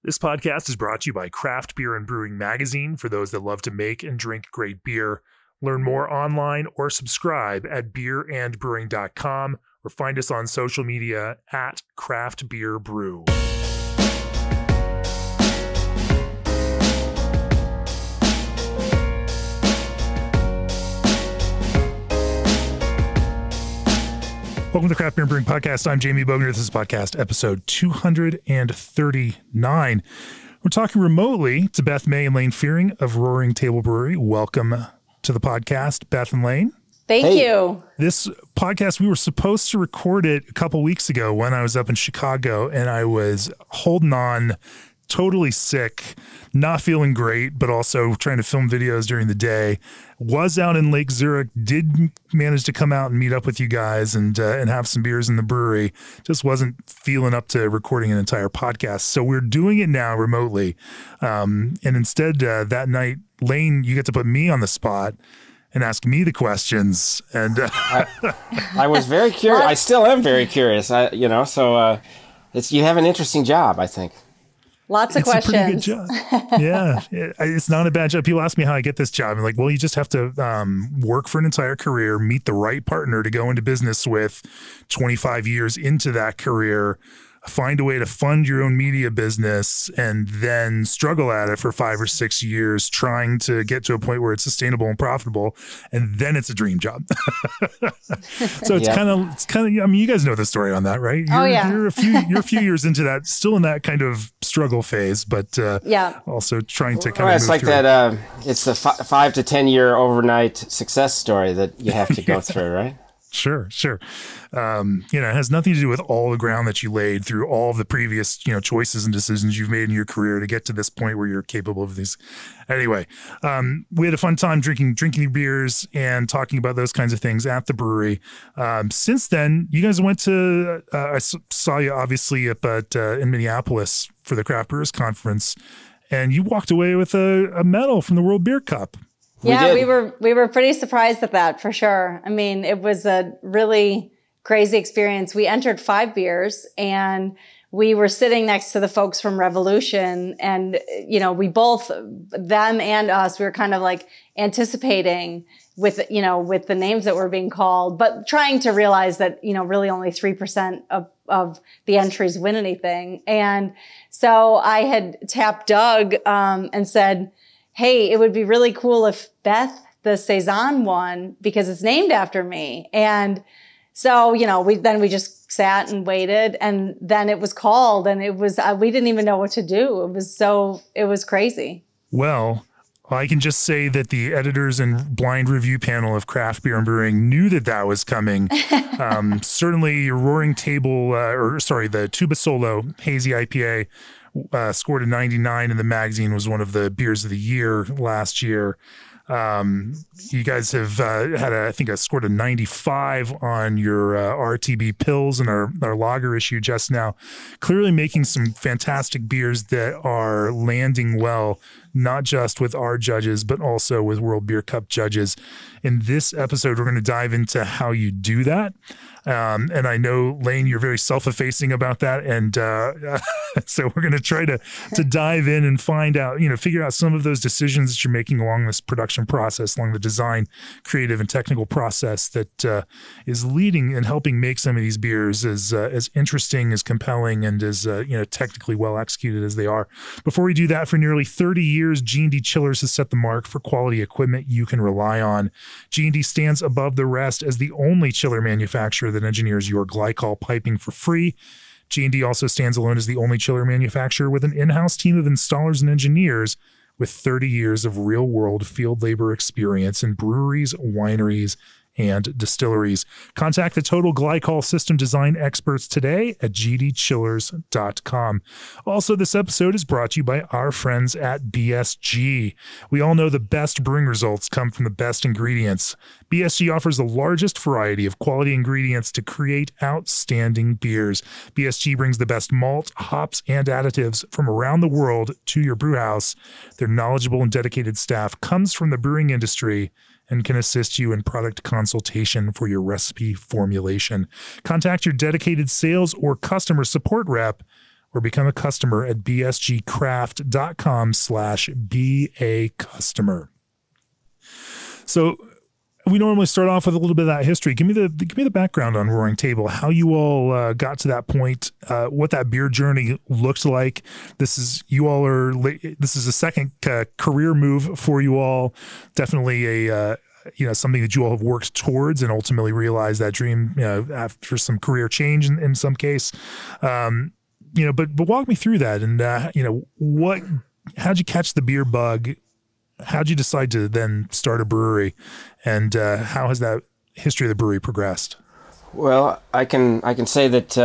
This podcast is brought to you by Craft Beer and Brewing Magazine for those that love to make and drink great beer. Learn more online or subscribe at beerandbrewing.com or find us on social media at Craft Beer Brew. Welcome to the Craft Beer Brewing Podcast. I'm Jamie Bogner. This is podcast episode 239. We're talking remotely to Beth May and Lane Fearing of Roaring Table Brewery. Welcome to the podcast, Beth and Lane. Thank you. This podcast, we were supposed to record it a couple weeks ago when I was up in Chicago, and I was holding on, totally sick, not feeling great, but also trying to film videos during the day. Was out in Lake Zurich, did manage to come out and meet up with you guys and have some beers in the brewery. Just wasn't feeling up to recording an entire podcast. So we're doing it now remotely. And instead, that night, Lane, you get to put me on the spot and ask me the questions. And I was very curious. I still am very curious. You have an interesting job, I think. Lots of questions. It's a pretty good job. Yeah, it's not a bad job. People ask me how I get this job. I'm like, well, you just have to work for an entire career, meet the right partner to go into business with 25 years into that career, find a way to fund your own media business, and then struggle at it for 5 or 6 years, trying to get to a point where it's sustainable and profitable. And then it's a dream job. So it's kind of, I mean, you guys know the story on that, right? You're a few years into that, still in that kind of struggle phase, but also trying to kind of it's like through that, it's the 5 to 10 year overnight success story that you have to go through, right? Sure. It has nothing to do with all the ground that you laid through all of the previous, choices and decisions you've made in your career to get to this point where you're capable of these. Anyway, we had a fun time drinking beers and talking about those kinds of things at the brewery. Since then, you guys went to, I saw you obviously up in Minneapolis for the Craft Brewers Conference, and you walked away with a medal from the World Beer Cup. We were pretty surprised at that, for sure. I mean, it was a really crazy experience. We entered 5 beers and we were sitting next to the folks from Revolution, and, we both, them and us, we were kind of like anticipating with the names that were being called, but trying to realize that, really only 3% of the entries win anything. And so I had tapped Doug, and said, hey, it would be really cool if Beth, the Saison won, because it's named after me. And so, we just sat and waited, and then it was called, and it was, we didn't even know what to do. It was crazy. Well, I can just say that the editors and blind review panel of Craft Beer and Brewing knew that was coming. Certainly your Roaring Table, the Tuba Solo Hazy IPA, scored a 99 in the magazine, was one of the beers of the year last year. You guys have scored a 95 on your RTB Pils and our lager issue just now. Clearly making some fantastic beers that are landing well, not just with our judges, but also with World Beer Cup judges. In this episode, we're going to dive into how you do that. And I know, Lane, you're very self-effacing about that. And so we're going to try to dive in and find out, figure out some of those decisions that you're making along this production process, along the design, creative, and technical process that is leading and helping make some of these beers as interesting, as compelling, and as technically well executed as they are. Before we do that, for nearly 30 years, G&D Chillers has set the mark for quality equipment you can rely on. G&D stands above the rest as the only chiller manufacturer that engineers your glycol piping for free. G&D also stands alone as the only chiller manufacturer with an in-house team of installers and engineers with 30 years of real-world field labor experience in breweries, wineries, and distilleries. Contact the Total Glycol System Design experts today at gdchillers.com. Also, this episode is brought to you by our friends at BSG. We all know the best brewing results come from the best ingredients. BSG offers the largest variety of quality ingredients to create outstanding beers. BSG brings the best malt, hops, and additives from around the world to your brewhouse. Their knowledgeable and dedicated staff comes from the brewing industry and can assist you in product consultation for your recipe formulation. Contact your dedicated sales or customer support rep or become a customer at bsgcraft.com/be-a-customer. So we normally start off with a little bit of that history. Give me the background on Roaring Table, how you all got to that point, what that beer journey looked like. This is a second career move for you all. Definitely a something that you all have worked towards and ultimately realized that dream, after some career change in some case. But walk me through that, and how'd you catch the beer bug? How'd you decide to then start a brewery, and how has that history of the brewery progressed? Well, I can say that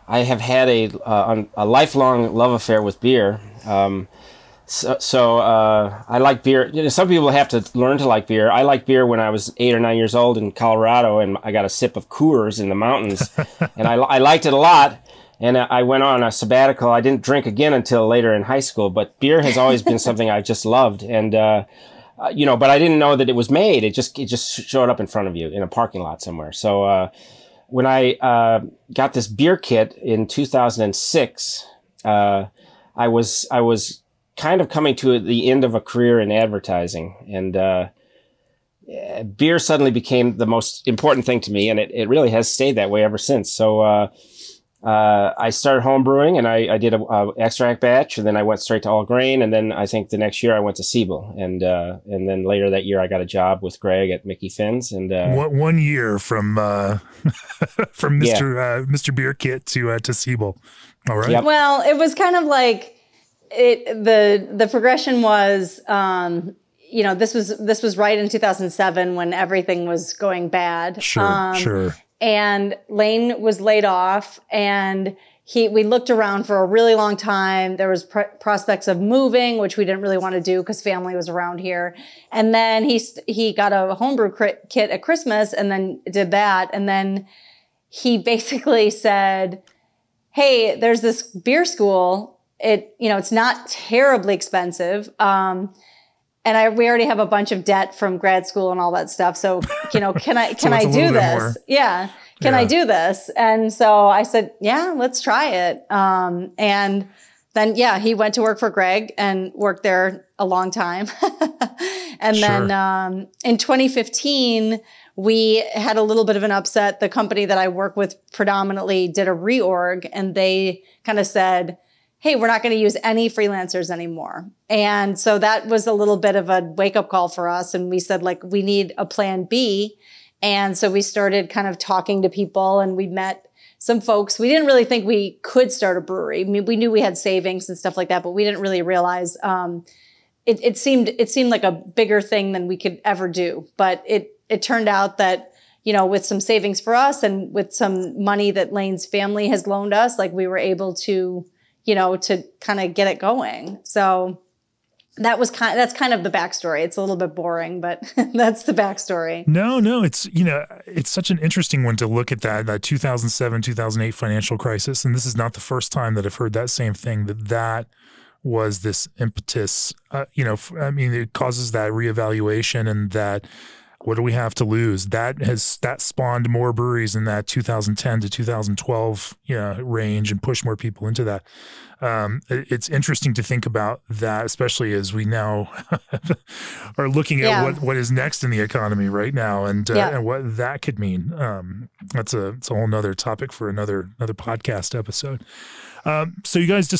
I have had a lifelong love affair with beer. So I like beer. Some people have to learn to like beer. I liked beer when I was 8 or 9 years old in Colorado, and I got a sip of Coors in the mountains, and I liked it a lot. And I went on a sabbatical. I didn't drink again until later in high school, but beer has always been something I just loved. And, but I didn't know that it was made. It just showed up in front of you in a parking lot somewhere. So, when I, got this beer kit in 2006, I was kind of coming to the end of a career in advertising, and, beer suddenly became the most important thing to me. And it really has stayed that way ever since. So, I started home brewing, and I did a extract batch, and then I went straight to all grain. And then I think the next year I went to Siebel, and then later that year I got a job with Greg at Mickey Finn's. And 1 year from Mr. Beer Kit to Siebel. All right. Yep. Well, it was kind of like the progression was, this was right in 2007 when everything was going bad. Sure. And Lane was laid off, and we looked around for a really long time. There was prospects of moving, which we didn't really want to do because family was around here. And then he got a homebrew kit at Christmas, and then did that. And then he basically said, "Hey, there's this beer school. It's not terribly expensive. And we already have a bunch of debt from grad school and all that stuff. So, can I do this? Yeah. Can I do this?" And so I said, "Yeah, let's try it." And then, he went to work for Greg and worked there a long time. And then, in 2015, we had a little bit of an upset. The company that I work with predominantly did a reorg, and they kind of said, "Hey, we're not going to use any freelancers anymore." And so that was a little bit of a wake-up call for us. And we said, we need a plan B. And so we started kind of talking to people, and we met some folks. We didn't really think we could start a brewery. I mean, we knew we had savings and stuff like that, but we didn't really realize it seemed like a bigger thing than we could ever do. But it turned out that, with some savings for us and with some money that Lane's family has loaned us, we were able to to kind of get it going. So that's kind of the backstory. It's a little bit boring, but that's the backstory. No, it's, it's such an interesting one to look at that 2007, 2008 financial crisis. And this is not the first time that I've heard that same thing, that was this impetus. It causes that reevaluation, and that, what do we have to lose? That spawned more breweries in that 2010 to 2012 range, and pushed more people into that. It's interesting to think about that, especially as we now are looking at what is next in the economy right now, and what that could mean. It's a whole nother topic for another podcast episode. So you guys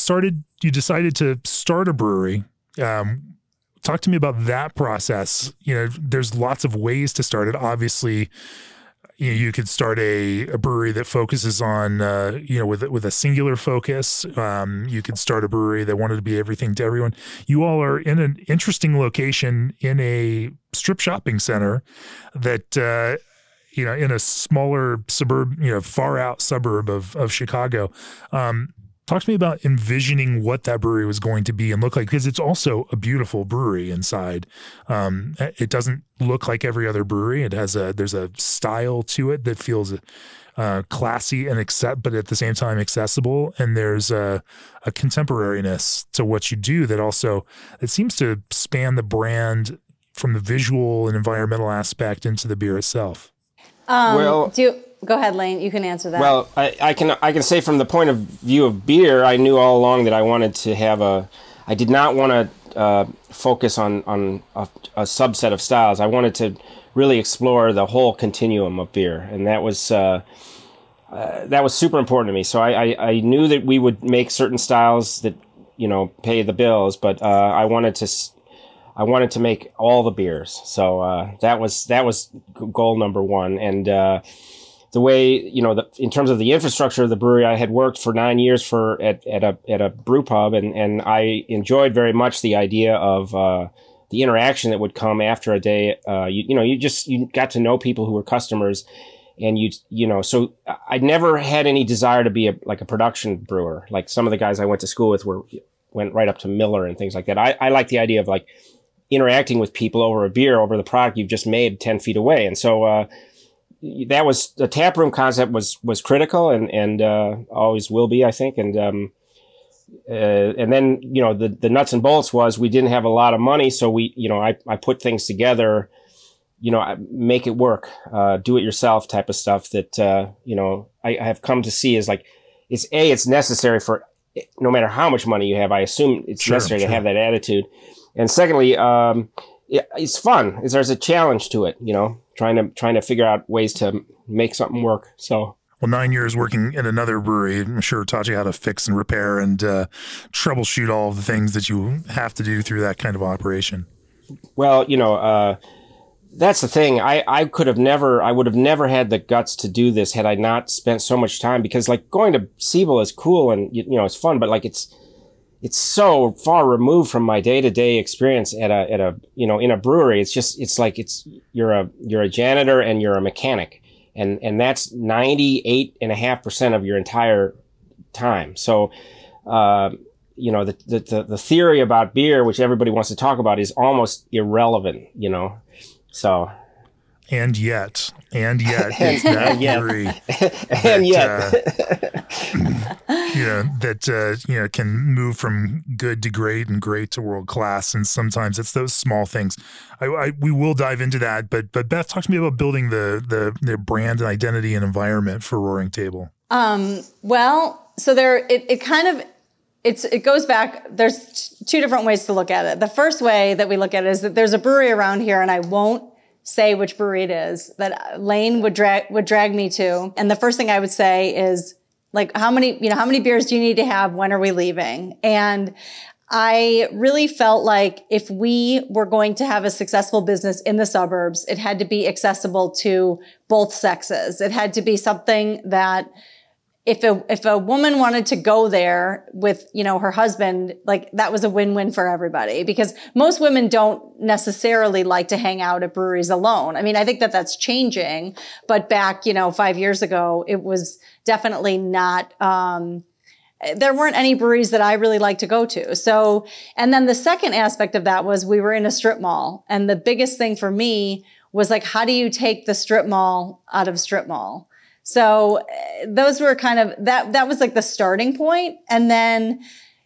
you decided to start a brewery. Talk to me about that process. There's lots of ways to start it. Obviously, you could start a brewery that focuses on, with a singular focus. You could start a brewery that wanted to be everything to everyone. You all are in an interesting location in a strip shopping center that, in a smaller suburb, far out suburb of Chicago. Talk to me about envisioning what that brewery was going to be and look like, because it's also a beautiful brewery inside. It doesn't look like every other brewery. There's a style to it that feels classy and but at the same time accessible. And there's a contemporariness to what you do that also, it seems to span the brand from the visual and environmental aspect into the beer itself. Go ahead, Lane. You can answer that. Well, I can say from the point of view of beer, I knew all along that I wanted to have I did not want to focus on a subset of styles. I wanted to really explore the whole continuum of beer, and that was super important to me. So I knew that we would make certain styles that, you know, pay the bills, but I wanted to make all the beers. So that was goal number one. And the way, you know, in terms of the infrastructure of the brewery, I had worked for 9 years at a brew pub, and I enjoyed very much the idea of the interaction that would come after a day. You got to know people who were customers, and so I never had any desire to be a production brewer. Like some of the guys I went to school with went right up to Miller and things like that. I like the idea of like interacting with people over a beer, over the product you've just made 10 feet away. And so, that was the tap room concept was critical and always will be, I think. And then, you know, the nuts and bolts was we didn't have a lot of money. So I put things together, you know, make it work, do it yourself type of stuff that, I have come to see as like, it's necessary for no matter how much money you have. I assume it's necessary to have that attitude. And secondly, it's fun. There's a challenge to it, you know, trying to figure out ways to make something work. So, well, 9 years working at another brewery, I'm sure taught you how to fix and repair and troubleshoot all of the things that you have to do through that kind of operation. Well, you know, that's the thing. I would have never had the guts to do this had I not spent so much time, because like going to Siebel is cool and, you know, it's fun, but like it's so far removed from my day-to-day experience at a in a brewery. It's like you're a janitor and you're a mechanic, and that's 98.5% of your entire time. So, the theory about beer, which everybody wants to talk about, is almost irrelevant, you know. So. And yet, it's that theory that can move from good to great and great to world class. And sometimes it's those small things. We will dive into that, but Beth, talk to me about building the brand and identity and environment for Roaring Table. So it goes back. There's two different ways to look at it. The first way that we look at it is that there's a brewery around here, and I won't say which brewery it is, that Lane would drag me to. And the first thing I would say is, like, how many beers do you need to have? When are we leaving? And I really felt like if we were going to have a successful business in the suburbs, it had to be accessible to both sexes. It had to be something that if a woman wanted to go there with, you know, her husband, like that was a win-win for everybody, because most women don't necessarily like to hang out at breweries alone. I mean, I think that that's changing, but back, 5 years ago, it was definitely not, there weren't any breweries that I really liked to go to. So, and then the second aspect of that was we were in a strip mall. And the biggest thing for me was like, how do you take the strip mall out of strip mall? So those were kind of, that was like the starting point. And then,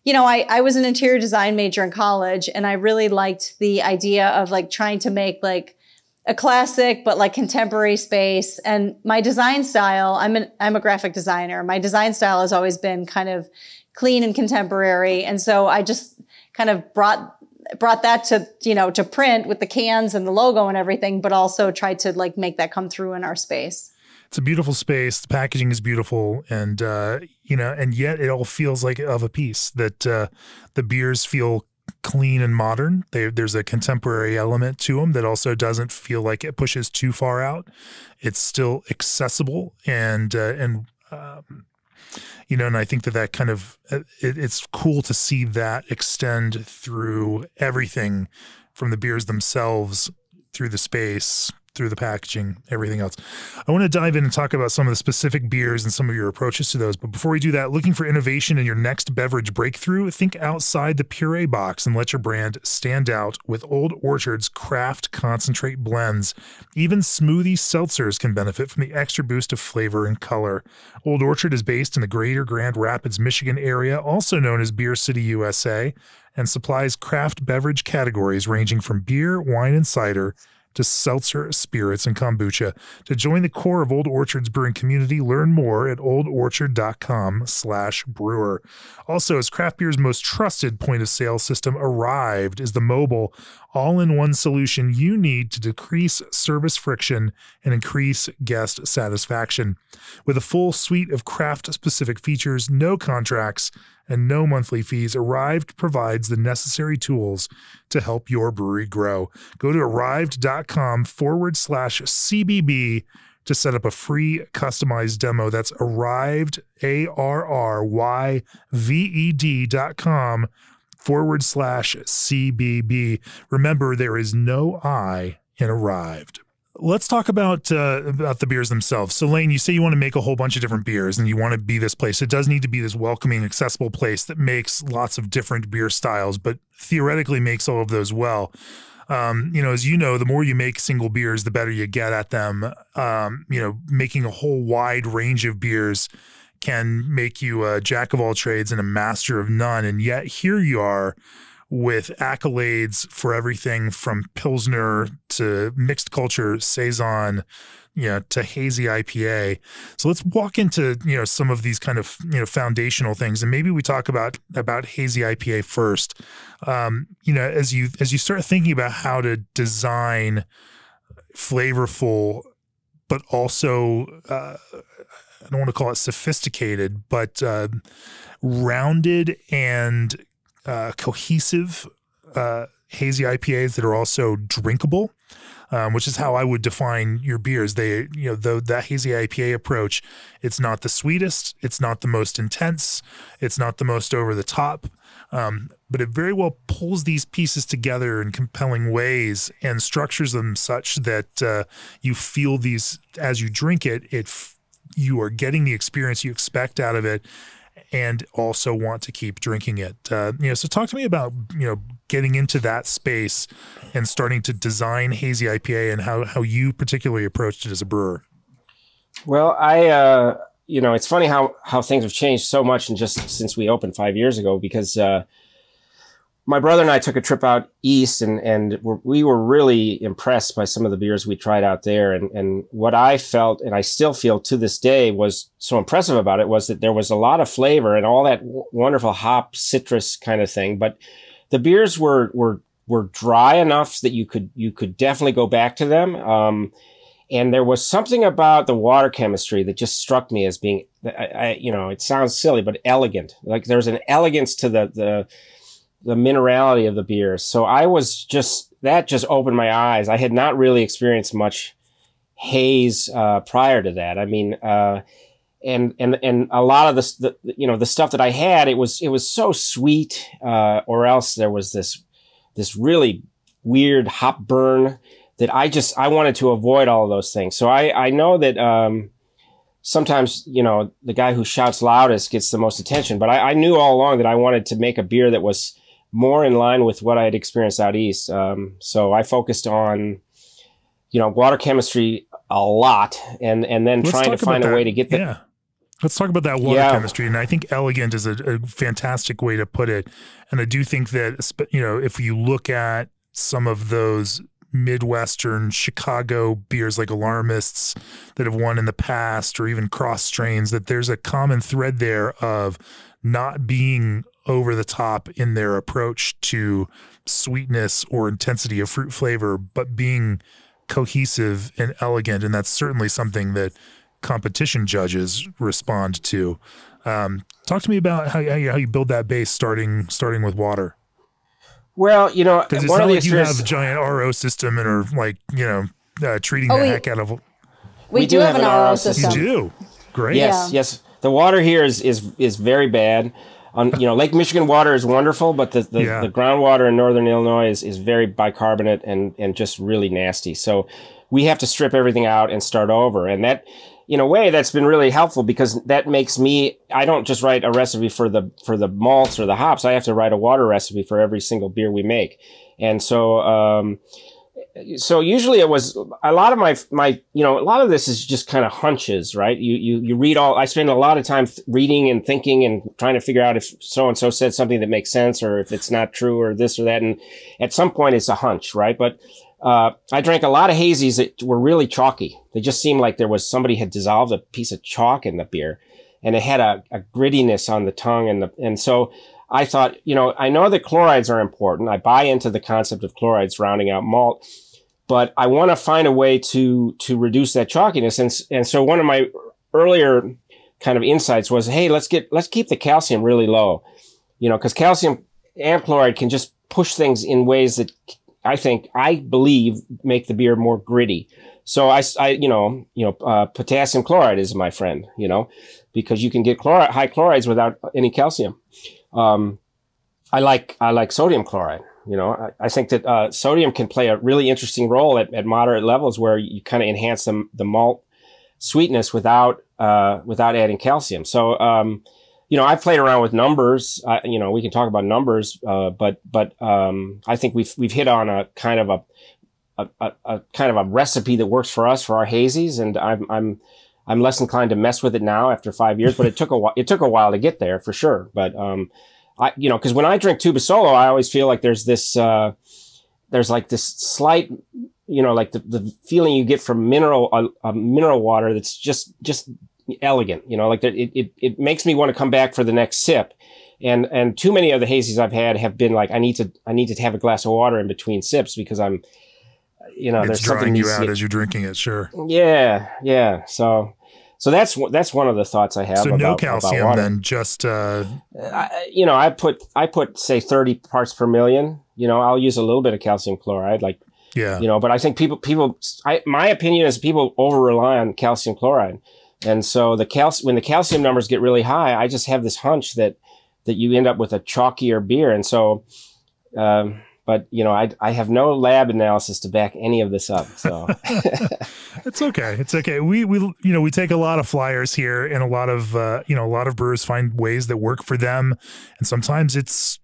I was an interior design major in college, and I really liked the idea of like trying to make like a classic, but like contemporary space. And my design style, I'm a graphic designer. My design style has always been kind of clean and contemporary. And so I just kind of brought that to print with the cans and the logo and everything, but also tried to like make that come through in our space. It's a beautiful space. The packaging is beautiful, and and yet it all feels like of a piece. That the beers feel clean and modern. There's a contemporary element to them that also doesn't feel like it pushes too far out. It's still accessible, and I think that kind of it's cool to see that extend through everything, from the beers themselves, through the space, through the packaging, everything else. I want to dive in and talk about some of the specific beers and some of your approaches to those. But before we do that, looking for innovation in your next beverage breakthrough, think outside the puree box and let your brand stand out with Old Orchard's craft concentrate blends. Even smoothie seltzers can benefit from the extra boost of flavor and color. Old Orchard is based in the greater Grand Rapids, Michigan area, also known as Beer City, USA, and supplies craft beverage categories ranging from beer, wine, and cider to seltzer, spirits, and kombucha. To join the core of Old Orchard's brewing community, learn more at oldorchard.com/brewer. Also, as craft beer's most trusted point of sale system, Arrived is the mobile, all-in-one solution you need to decrease service friction and increase guest satisfaction. With a full suite of craft-specific features, no contracts, and no monthly fees, Arrived provides the necessary tools to help your brewery grow. Go to arrived.com/CBB to set up a free customized demo. That's Arrived, ARRYVED.com/CBB. Remember, there is no I in Arrived. Let's talk about the beers themselves. So, Lane, you say you want to make a whole bunch of different beers and you want to be this place. It does need to be this welcoming, accessible place that makes lots of different beer styles, but theoretically makes all of those well. As you know, the more you make single beers, the better you get at them. Making a whole wide range of beers can make you a jack of all trades and a master of none. And yet here you are with accolades for everything from Pilsner to mixed culture, Saison, to Hazy IPA. So let's walk into, some of these kind of, foundational things. And maybe we talk about Hazy IPA first. As you start thinking about how to design flavorful, but also, I don't want to call it sophisticated, but rounded and cohesive hazy IPAs that are also drinkable, which is how I would define your beers. That hazy IPA approach, it's not the sweetest, it's not the most intense, it's not the most over the top, but it very well pulls these pieces together in compelling ways and structures them such that you feel these as you drink it. You are getting the experience you expect out of it, and also want to keep drinking it. So talk to me about, getting into that space and starting to design Hazy IPA and how you particularly approached it as a brewer. Well, it's funny how things have changed so much since we opened 5 years ago, because my brother and I took a trip out east, and we were really impressed by some of the beers we tried out there. And what I felt, and I still feel to this day, was so impressive about it was that there was a lot of flavor and all that wonderful hop citrus kind of thing. But the beers were dry enough that you could definitely go back to them. And there was something about the water chemistry that just struck me as being, it sounds silly, but elegant. Like there's an elegance to the minerality of the beers. So that just opened my eyes. I had not really experienced much haze prior to that. I mean, and a lot of the stuff that I had, it was so sweet, or else there was this really weird hop burn that I wanted to avoid all of those things. So I know that sometimes, the guy who shouts loudest gets the most attention, but I knew all along that I wanted to make a beer that was more in line with what I had experienced out east. So I focused on, water chemistry a lot, and then trying to find a way to get the... Yeah. Let's talk about that water chemistry. And I think elegant is a fantastic way to put it. And I do think that, if you look at some of those Midwestern Chicago beers like Alarmists that have won in the past, or even cross strains, that there's a common thread there of not being over the top in their approach to sweetness or intensity of fruit flavor, but being cohesive and elegant. And that's certainly something that competition judges respond to. Talk to me about how you build that base starting with water. Well, because it's not like you have a giant RO system and are like, treating the heck out of. We do have an RO system. You do? Great. Yes. The water here is very bad. Lake Michigan water is wonderful, but the groundwater in northern Illinois is very bicarbonate and just really nasty. So we have to strip everything out and start over. And that, in a way, that's been really helpful, because that makes I don't just write a recipe for the malts or the hops. I have to write a water recipe for every single beer we make. And so, So usually it was a lot of my you know, a lot of this is just kind of hunches, right? You read I spend a lot of time reading and thinking and trying to figure out if so and so said something that makes sense or if it's not true or this or that. And at some point it's a hunch, right? But I drank a lot of hazies that were really chalky. They just seemed like somebody had dissolved a piece of chalk in the beer, and it had a grittiness on the tongue and so I thought, you know, I know that chlorides are important. I buy into the concept of chlorides rounding out malt, but I want to find a way to reduce that chalkiness. And so one of my earlier kind of insights was, hey, let's keep the calcium really low, you know, because calcium and chloride can just push things in ways that I believe make the beer more gritty. So potassium chloride is my friend, you know, because you can get high chlorides without any calcium. I like sodium chloride. You know, I think that sodium can play a really interesting role at moderate levels where you kind of enhance the malt sweetness without adding calcium. So, you know, I've played around with numbers. You know, we can talk about numbers, but I think we've hit on a kind of a recipe that works for us for our hazies, and I'm less inclined to mess with it now after 5 years. But it took a while to get there for sure. But you know, because when I drink Tuba Solo, I always feel like there's like this slight, you know, like the feeling you get from mineral water that's just elegant, you know, like it makes me want to come back for the next sip. And too many of the hazies I've had have been like, I need to have a glass of water in between sips because I'm, you know, it's there's something drawing you out as you're drinking it. Sure. Yeah. So that's one of the thoughts I have. So about, no calcium about water. then, just you know, I put say 30 parts per million. You know, I'll use a little bit of calcium chloride, like, yeah, you know, but I think my opinion is people over rely on calcium chloride, and so when the calcium numbers get really high, I just have this hunch that you end up with a chalkier beer, and so. But, you know, I have no lab analysis to back any of this up. So it's okay. It's okay. We take a lot of flyers here, and a lot of brewers find ways that work for them. And sometimes it's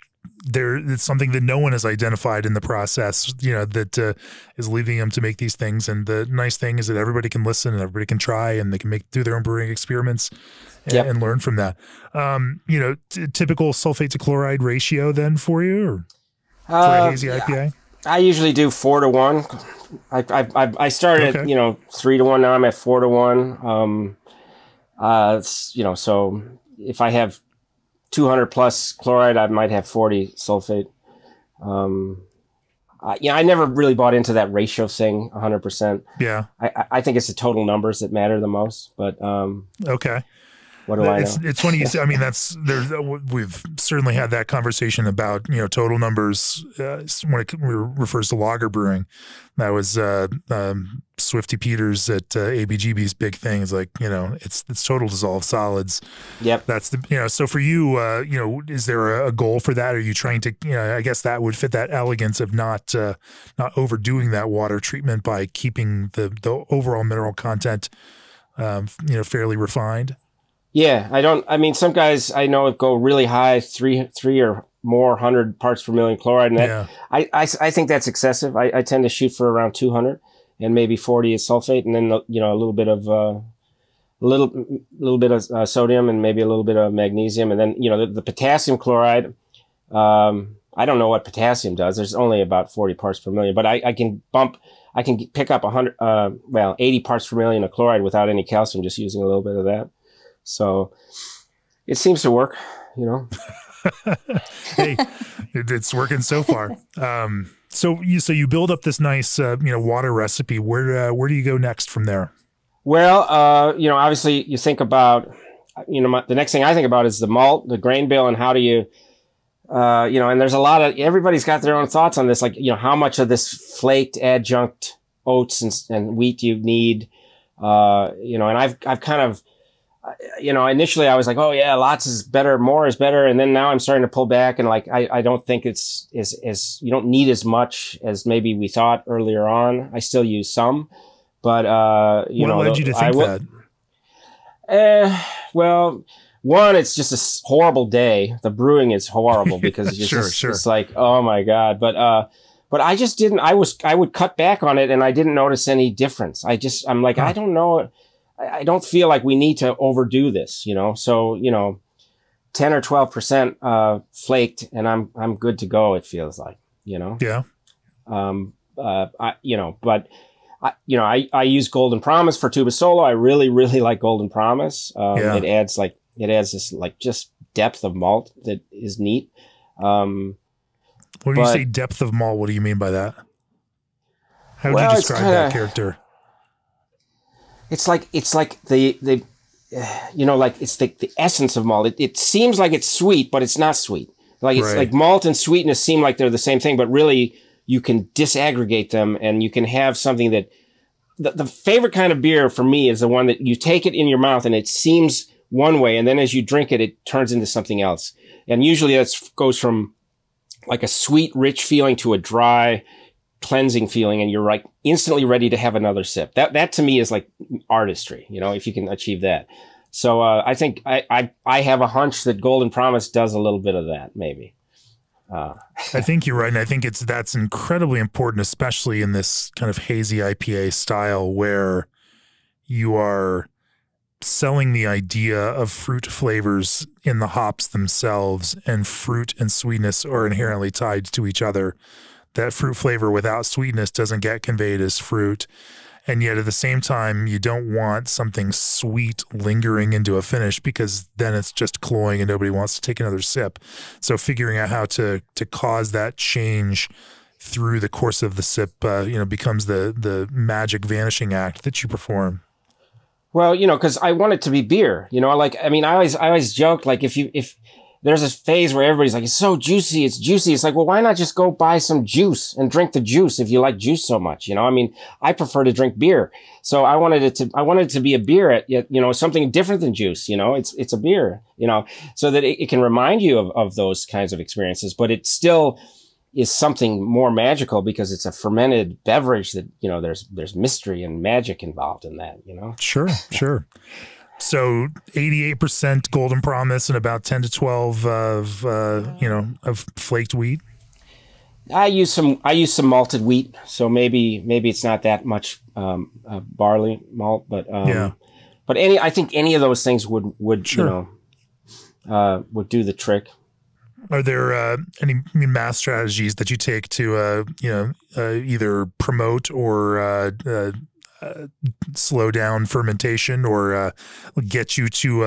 something that no one has identified in the process, you know, that is leading them to make these things. And the nice thing is that everybody can listen and everybody can try, and they can do their own brewing experiments and learn from that. You know, typical sulfate to chloride ratio then for you, or? For a hazy IPA? I usually do 4 to 1. I started at, you know, 3 to 1. Now I'm at 4 to 1. You know, so if I have 200 plus chloride, I might have 40 sulfate. Yeah, I never really bought into that ratio thing 100%. Yeah. I think it's the total numbers that matter the most, but okay. What do I know? It's funny you say. I mean, we've certainly had that conversation about, you know, total numbers when it refers to lager brewing. That was Swifty Peters at ABGB's big thing. Is like, you know, it's total dissolved solids. Yep. That's the, you know. So for you, you know, is there a goal for that? Are you trying to, you know, I guess that would fit that elegance of not overdoing that water treatment by keeping the overall mineral content, you know, fairly refined. Yeah, I mean, some guys I know go really high, three or more 100 parts per million chloride, and that I think that's excessive. I tend to shoot for around 200, and maybe 40 is sulfate, and then, you know, a little bit of sodium, and maybe a little bit of magnesium, and then, you know, the potassium chloride. I don't know what potassium does. There's only about 40 parts per million, but I can pick up 80 parts per million of chloride without any calcium, just using a little bit of that. So it seems to work, you know. Hey, it's working so far. So you build up this nice, you know, water recipe. Where do you go next from there? Well, you know, obviously you think about, you know, the next thing I think about is the malt, the grain bill, and how do you, you know, and there's everybody's got their own thoughts on this. Like, you know, how much of this flaked adjunct oats and wheat you need, you know, and I've kind of, you know, initially I was like, oh yeah, lots is better, more is better. And then now I'm starting to pull back, and like, I don't think it's you don't need as much as maybe we thought earlier on. I still use some, but, you know. What led you to think that? Well, one, it's just a horrible day. The brewing is horrible because it's just, it's like, oh my God. But but I just didn't. I would cut back on it, and I didn't notice any difference. I'm like, I don't know. I don't feel like we need to overdo this, you know. So 10 or 12% flaked, and I'm good to go. It feels like, you know. Yeah. I use Golden Promise for Tuba Solo. I really, really like Golden Promise. It adds this like just depth of malt that is neat. When you say depth of malt, what do you mean by that? How would you describe that character? It's like the essence of malt. It seems like it's sweet, but it's not sweet. Like it's like malt and sweetness seem like they're the same thing, but really you can disaggregate them, and you can have something that the favorite kind of beer for me is the one that you take it in your mouth and it seems one way, and then as you drink it, it turns into something else. And usually that goes from like a sweet, rich feeling to a dry, cleansing feeling, and you're like instantly ready to have another sip. That to me is like artistry, you know, if you can achieve that. So I think I have a hunch that Golden Promise does a little bit of that, maybe. I think you're right, and I think that's incredibly important, especially in this kind of hazy IPA style where you are selling the idea of fruit flavors in the hops themselves, and fruit and sweetness are inherently tied to each other. That fruit flavor without sweetness doesn't get conveyed as fruit. And yet at the same time, you don't want something sweet lingering into a finish, because then it's just cloying and nobody wants to take another sip. So figuring out how to cause that change through the course of the sip, becomes the magic vanishing act that you perform. Well, because I want it to be beer, I always joked, like if there's this phase where everybody's like, it's so juicy, it's juicy. It's like, well, why not just go buy some juice and drink the juice if you like juice so much? I prefer to drink beer. So I wanted it to be a beer, something different than juice, it's a beer, so that it can remind you of those kinds of experiences, but it still is something more magical because it's a fermented beverage that, there's mystery and magic involved in that, Sure. So 88% Golden Promise and about 10 to 12 of flaked wheat. I use some malted wheat, so maybe it's not that much barley malt, but I think any of those things would do the trick. Are there any math strategies that you take to either promote or slow down fermentation or get you to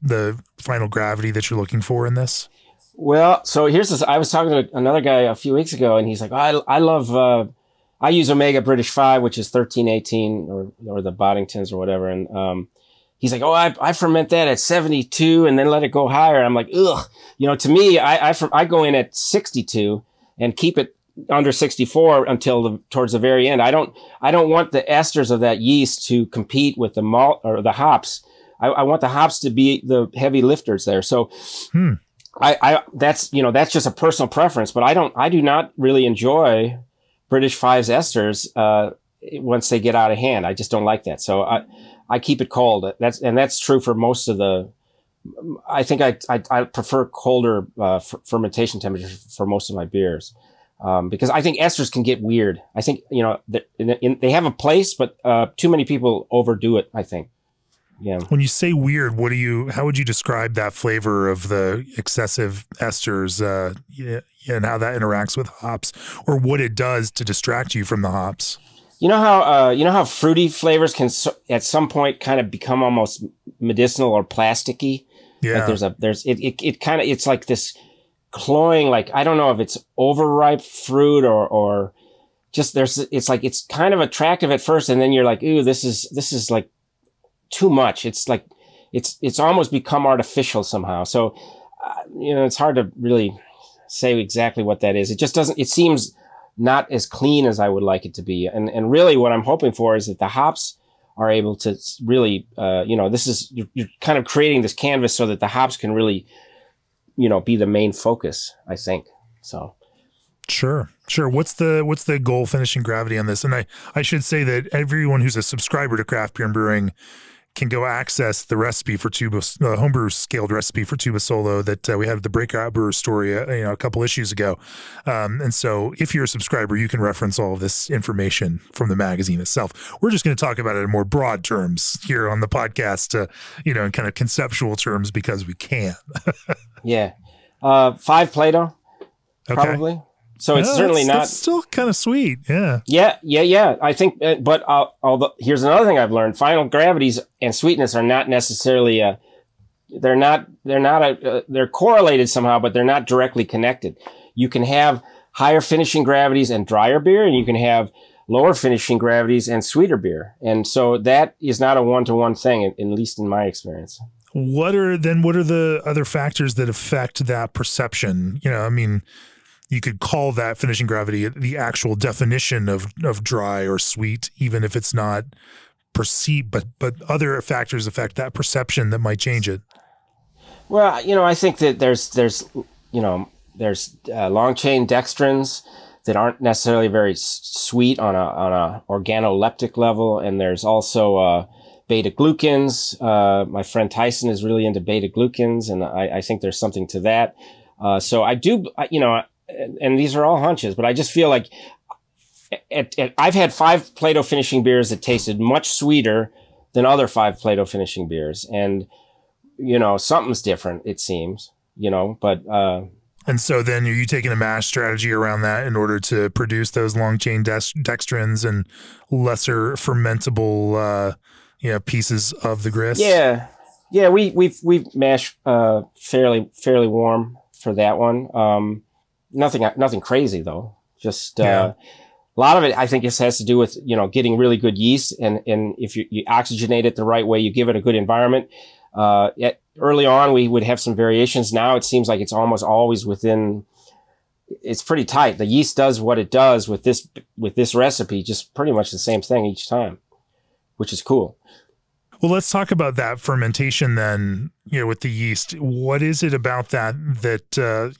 the final gravity that you're looking for in this? Well, so here's this. I was talking to another guy a few weeks ago, and he's like, I love, I use Omega British 5, which is 1318 or the Boddingtons or whatever. And he's like, I ferment that at 72 and then let it go higher. I'm like, ugh. To me, I go in at 62 and keep it under 64 until towards the very end. I don't want the esters of that yeast to compete with the malt or the hops. I want the hops to be the heavy lifters there. So that's just a personal preference, but I do not really enjoy British 5's esters once they get out of hand. I just don't like that. So I keep it cold. That's true for most of the. I think I prefer colder fermentation temperatures for most of my beers. Because I think esters can get weird. I think, they have a place, but too many people overdo it, I think. Yeah. When you say weird, how would you describe that flavor of the excessive esters and how that interacts with hops, or what it does to distract you from the hops? You know how fruity flavors can at some point kind of become almost medicinal or plasticky? Yeah. Like it's like this cloying, like, I don't know if it's overripe fruit or just it's kind of attractive at first, and then you're like, ooh, this is like too much. It's like, it's almost become artificial somehow. So, it's hard to really say exactly what that is. It just doesn't, it seems not as clean as I would like it to be. And really what I'm hoping for is that the hops are able to really, you're kind of creating this canvas so that the hops can really, be the main focus, I think. So. Sure. What's the goal finishing gravity on this? And I should say that everyone who's a subscriber to Craft Beer and Brewing can go access the recipe for homebrew scaled recipe for tuba solo that we had the Breakout Brewer story, a couple issues ago. And so if you're a subscriber, you can reference all of this information from the magazine itself. We're just going to talk about it in more broad terms here on the podcast, in kind of conceptual terms because we can. Yeah. 5 Plato, probably. Okay. So it's certainly not. That's still kind of sweet. Yeah. Yeah. I think, but although here's another thing I've learned: final gravities and sweetness are not necessarily they're correlated somehow, but they're not directly connected. You can have higher finishing gravities and drier beer, and you can have lower finishing gravities and sweeter beer. And so that is not a one-to-one thing, at least in my experience. What are the other factors that affect that perception? You could call that finishing gravity the actual definition of dry or sweet, even if it's not perceived, but other factors affect that perception that might change it. Well, I think that there's long chain dextrins that aren't necessarily very sweet on a organoleptic level, and there's also beta glucans. My friend Tyson is really into beta glucans, and I think there's something to that. So I do, and these are all hunches, but I just feel like I've had 5 Plato finishing beers that tasted much sweeter than other 5 Plato finishing beers. And, something's different, it seems, but. And so then are you taking a mash strategy around that in order to produce those long chain dextrins and lesser fermentable, pieces of the grist? Yeah. Yeah. We've mashed, fairly warm for that one. Nothing crazy though. Just a lot of it, I think, has to do with getting really good yeast, and if you oxygenate it the right way, you give it a good environment. Early on, we would have some variations. Now it seems like it's almost always within. It's pretty tight. The yeast does what it does with this recipe, just pretty much the same thing each time, which is cool. Well, let's talk about that fermentation then, with the yeast. What is it about that do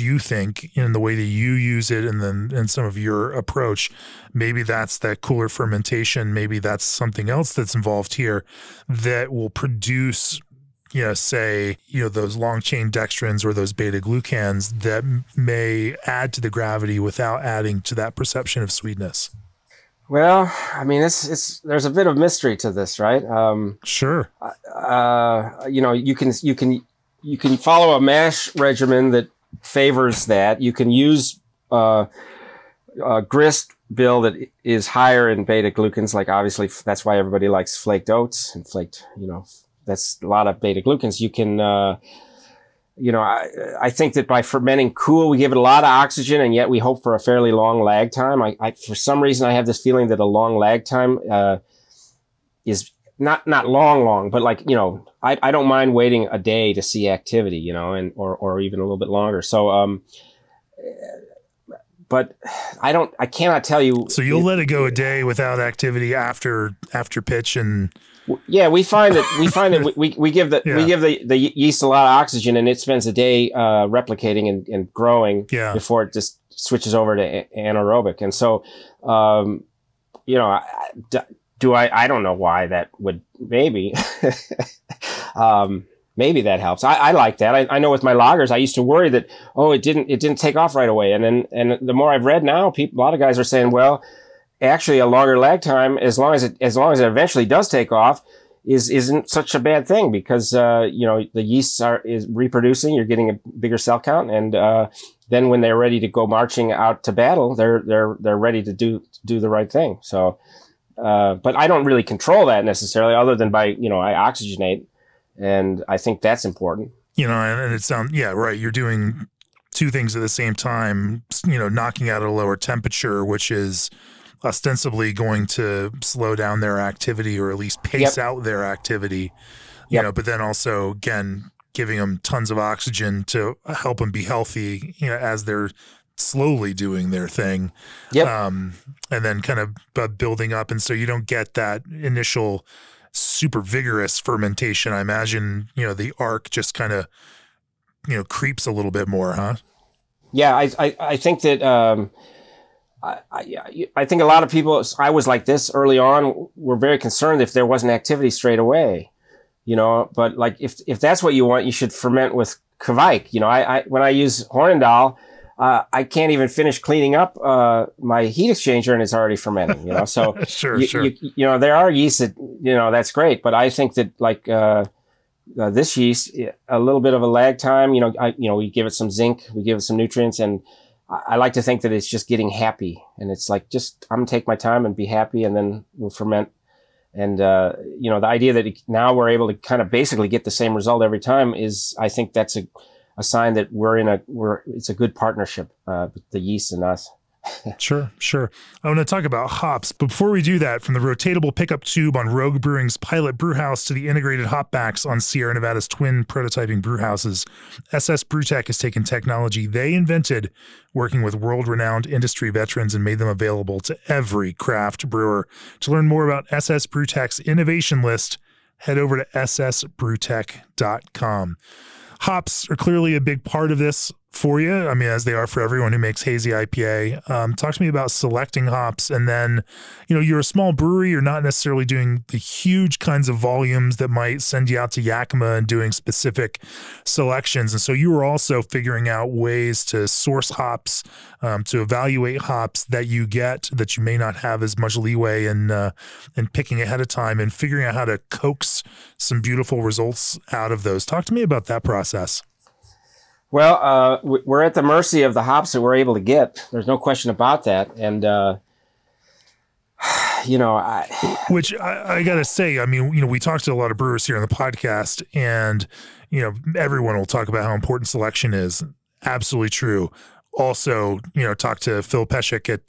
you think in the way that you use it and then in some of your approach, maybe that's that cooler fermentation, maybe that's something else that's involved here that will produce, those long chain dextrins or those beta glucans that may add to the gravity without adding to that perception of sweetness? Well, I mean, there's a bit of mystery to this, right? Sure. You can follow a mash regimen that favors that. You can use a grist bill that is higher in beta glucans. Like obviously, that's why everybody likes flaked oats and flaked. That's a lot of beta glucans. You can. I think that by fermenting cool, we give it a lot of oxygen, and yet we hope for a fairly long lag time. For some reason, I have this feeling that a long lag time is not long, but I don't mind waiting a day to see activity, or even a little bit longer. So, but I cannot tell you. So you'll let it go a day without activity after pitch and. Yeah, we find that we give the yeast a lot of oxygen, and it spends a day replicating and growing before it just switches over to anaerobic. And so, I don't know why that would maybe that helps. I like that. I know with my lagers, I used to worry that it didn't take off right away, and the more I've read now, a lot of guys are saying, well, actually, a longer lag time, as long as it eventually does take off, isn't such a bad thing because the yeasts is reproducing. You're getting a bigger cell count, and then when they're ready to go marching out to battle, they're ready to do the right thing. So, but I don't really control that necessarily, other than by I oxygenate, and I think that's important. And it sounds right. You're doing two things at the same time. Knocking out at a lower temperature, which is ostensibly going to slow down their activity or at least pace out their activity, but then also, again, giving them tons of oxygen to help them be healthy, as they're slowly doing their thing. And then kind of building up. And so you don't get that initial super vigorous fermentation. I imagine, the arc just kind of, creeps a little bit more, huh? Yeah. I think that, I think a lot of people, I was like this early on, were very concerned if there wasn't activity straight away, you know, but like if that's what you want, you should ferment with Kvike. You know, when I use Hornindal, I can't even finish cleaning up my heat exchanger and it's already fermenting, you know. So sure. You know, there are yeast that, you know, that's great, but I think that like this yeast, a little bit of a lag time, you know, we give it some zinc, we give it some nutrients, and I like to think that it's just getting happy, and it's like, just, I'm gonna take my time and be happy, and then we'll ferment. And, you know, the idea that now we're able to kind of basically get the same result every time is, I think that's a sign that it's a good partnership, the yeast and us. Sure. I want to talk about hops. But before we do that, from the rotatable pickup tube on Rogue Brewing's pilot brew house to the integrated hop backs on Sierra Nevada's twin prototyping brew houses, SS Brewtech has taken technology they invented, working with world-renowned industry veterans, and made them available to every craft brewer. To learn more about SS Brewtech's innovation list, head over to ssbrewtech.com. Hops are clearly a big part of this for you. I mean, as they are for everyone who makes Hazy IPA. Talk to me about selecting hops. And then, you know, you're a small brewery. You're not necessarily doing the huge kinds of volumes that might send you out to Yakima and doing specific selections. And so you were also figuring out ways to source hops, to evaluate hops that you get that you may not have as much leeway in picking ahead of time, and figuring out how to coax some beautiful results out of those. Talk to me about that process. Well, we're at the mercy of the hops that we're able to get. There's no question about that. And, you know, which I got to say, I mean, you know, we talked to a lot of brewers here on the podcast, and, you know, everyone will talk about how important selection is. Absolutely true. Also, you know, talked to Phil Peshek at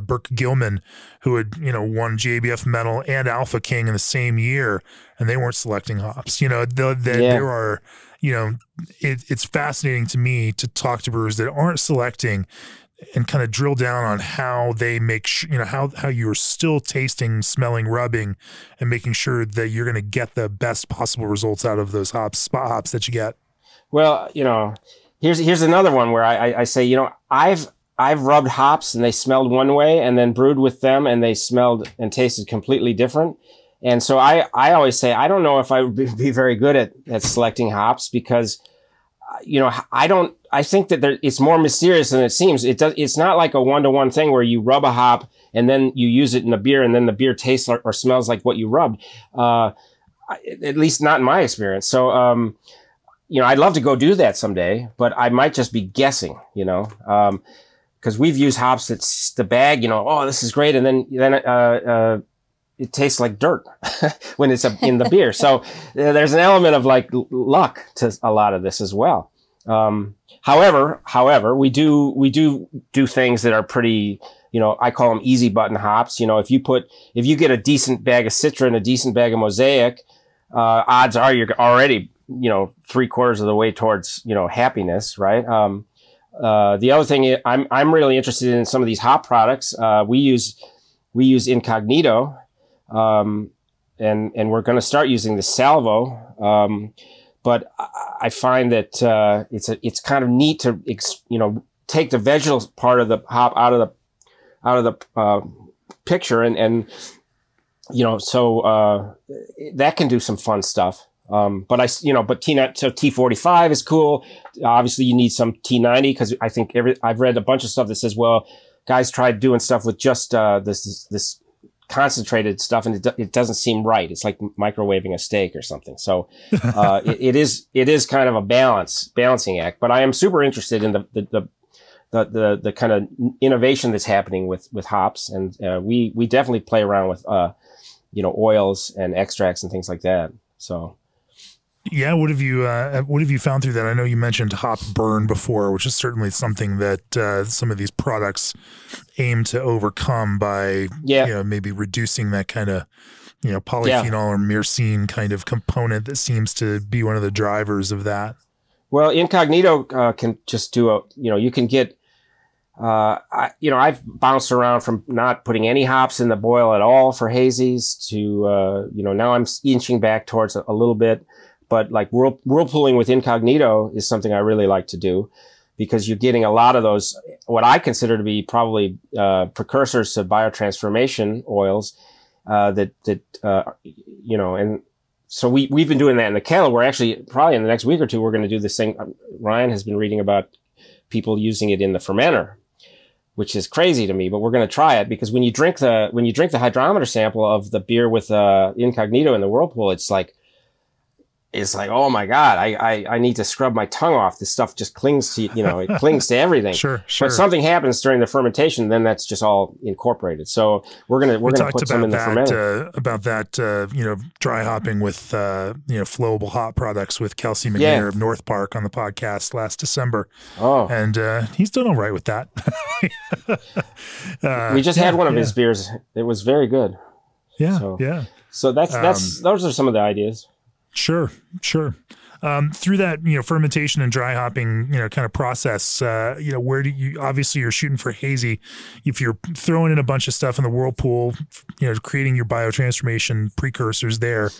Burke Gilman, who had, you know, won GABF medal and Alpha King in the same year, and they weren't selecting hops. You know, there are, you know, it's fascinating to me to talk to brewers that aren't selecting and kind of drill down on how they make sure, you know, how you're still tasting, smelling, rubbing, and making sure that you're going to get the best possible results out of those spot hops that you get. Well, you know, here's another one where I say, you know, I've rubbed hops and they smelled one way, and then brewed with them and they smelled and tasted completely different. And so I always say, I don't know if I would be very good at selecting hops, because, you know, I think that it's more mysterious than it seems. It's not like a one-to-one thing where you rub a hop and then you use it in the beer and then the beer tastes or smells like what you rubbed. At least not in my experience. So, you know, I'd love to go do that someday, but I might just be guessing, you know, because we've used hops that's the bag, you know, oh, this is great. And then it tastes like dirt when it's in the beer. So there's an element of like luck to a lot of this as well. However, we do things that are pretty, you know, I call them easy button hops. You know, if you get a decent bag of Citra and a decent bag of Mosaic, odds are you're already, you know, 3/4 of the way towards, you know, happiness, right? The other thing I'm really interested in some of these hop products. We use Incognito. And we're going to start using the Salvo. But I find that, it's kind of neat to, you know, take the vegetal part of the hop out of the picture. And, you know, so, that can do some fun stuff. But T45 is cool. Obviously you need some T90, because I think I've read a bunch of stuff that says, well, guys tried doing stuff with just, this concentrated stuff, and it doesn't seem right. It's like microwaving a steak or something. So it is kind of a balancing act. But I am super interested in the kind of innovation that's happening with hops, and we definitely play around with you know, oils and extracts and things like that. So. Yeah, what have you found through that? I know you mentioned hop burn before, which is certainly something that some of these products aim to overcome by, you know, maybe reducing that kind of, you know, polyphenol or myrcene kind of component that seems to be one of the drivers of that. Well, Incognito can just do you can get, I've bounced around from not putting any hops in the boil at all for hazies to, you know, now I'm inching back towards a little bit. But like whirlpooling with Incognito is something I really like to do, because you're getting a lot of those, what I consider to be probably precursors to biotransformation oils you know, and so we've been doing that in the kettle. We're actually probably in the next week or two, we're going to do this thing. Ryan has been reading about people using it in the fermenter, which is crazy to me, but we're going to try it because when you drink the hydrometer sample of the beer with Incognito in the whirlpool, it's like, oh my God, I need to scrub my tongue off. This stuff just clings to, you know, it clings to everything. Sure. But something happens during the fermentation, then that's just all incorporated. So we're gonna put some in the fermenter. About that, you know, dry hopping with, you know, flowable hop products with Kelsey McNair of North Park on the podcast last December. Oh. And he's done all right with that. We just had one of his beers. It was very good. Yeah. So those are some of the ideas. Sure. Through that, you know, fermentation and dry hopping, you know, kind of process, you know, where do you, obviously you're shooting for hazy. If you're throwing in a bunch of stuff in the whirlpool, you know, creating your biotransformation precursors there,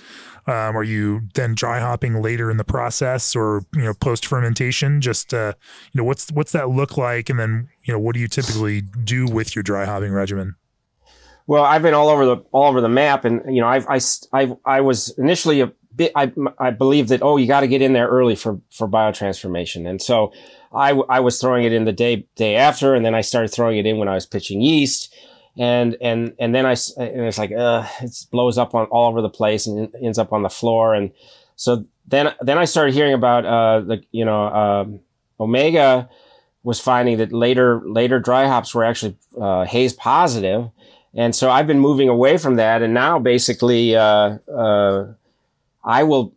are you then dry hopping later in the process or, you know, post fermentation? Just, you know, what's that look like? And then, you know, what do you typically do with your dry hopping regimen? Well, I've been all over the map, and you know, I was initially I believe that, you got to get in there early for biotransformation. And so I was throwing it in the day after, and then I started throwing it in when I was pitching yeast. And then it's like, it blows up all over the place and ends up on the floor. And so then I started hearing about, Omega was finding that later dry hops were actually, haze positive. And so I've been moving away from that. And now basically, I will,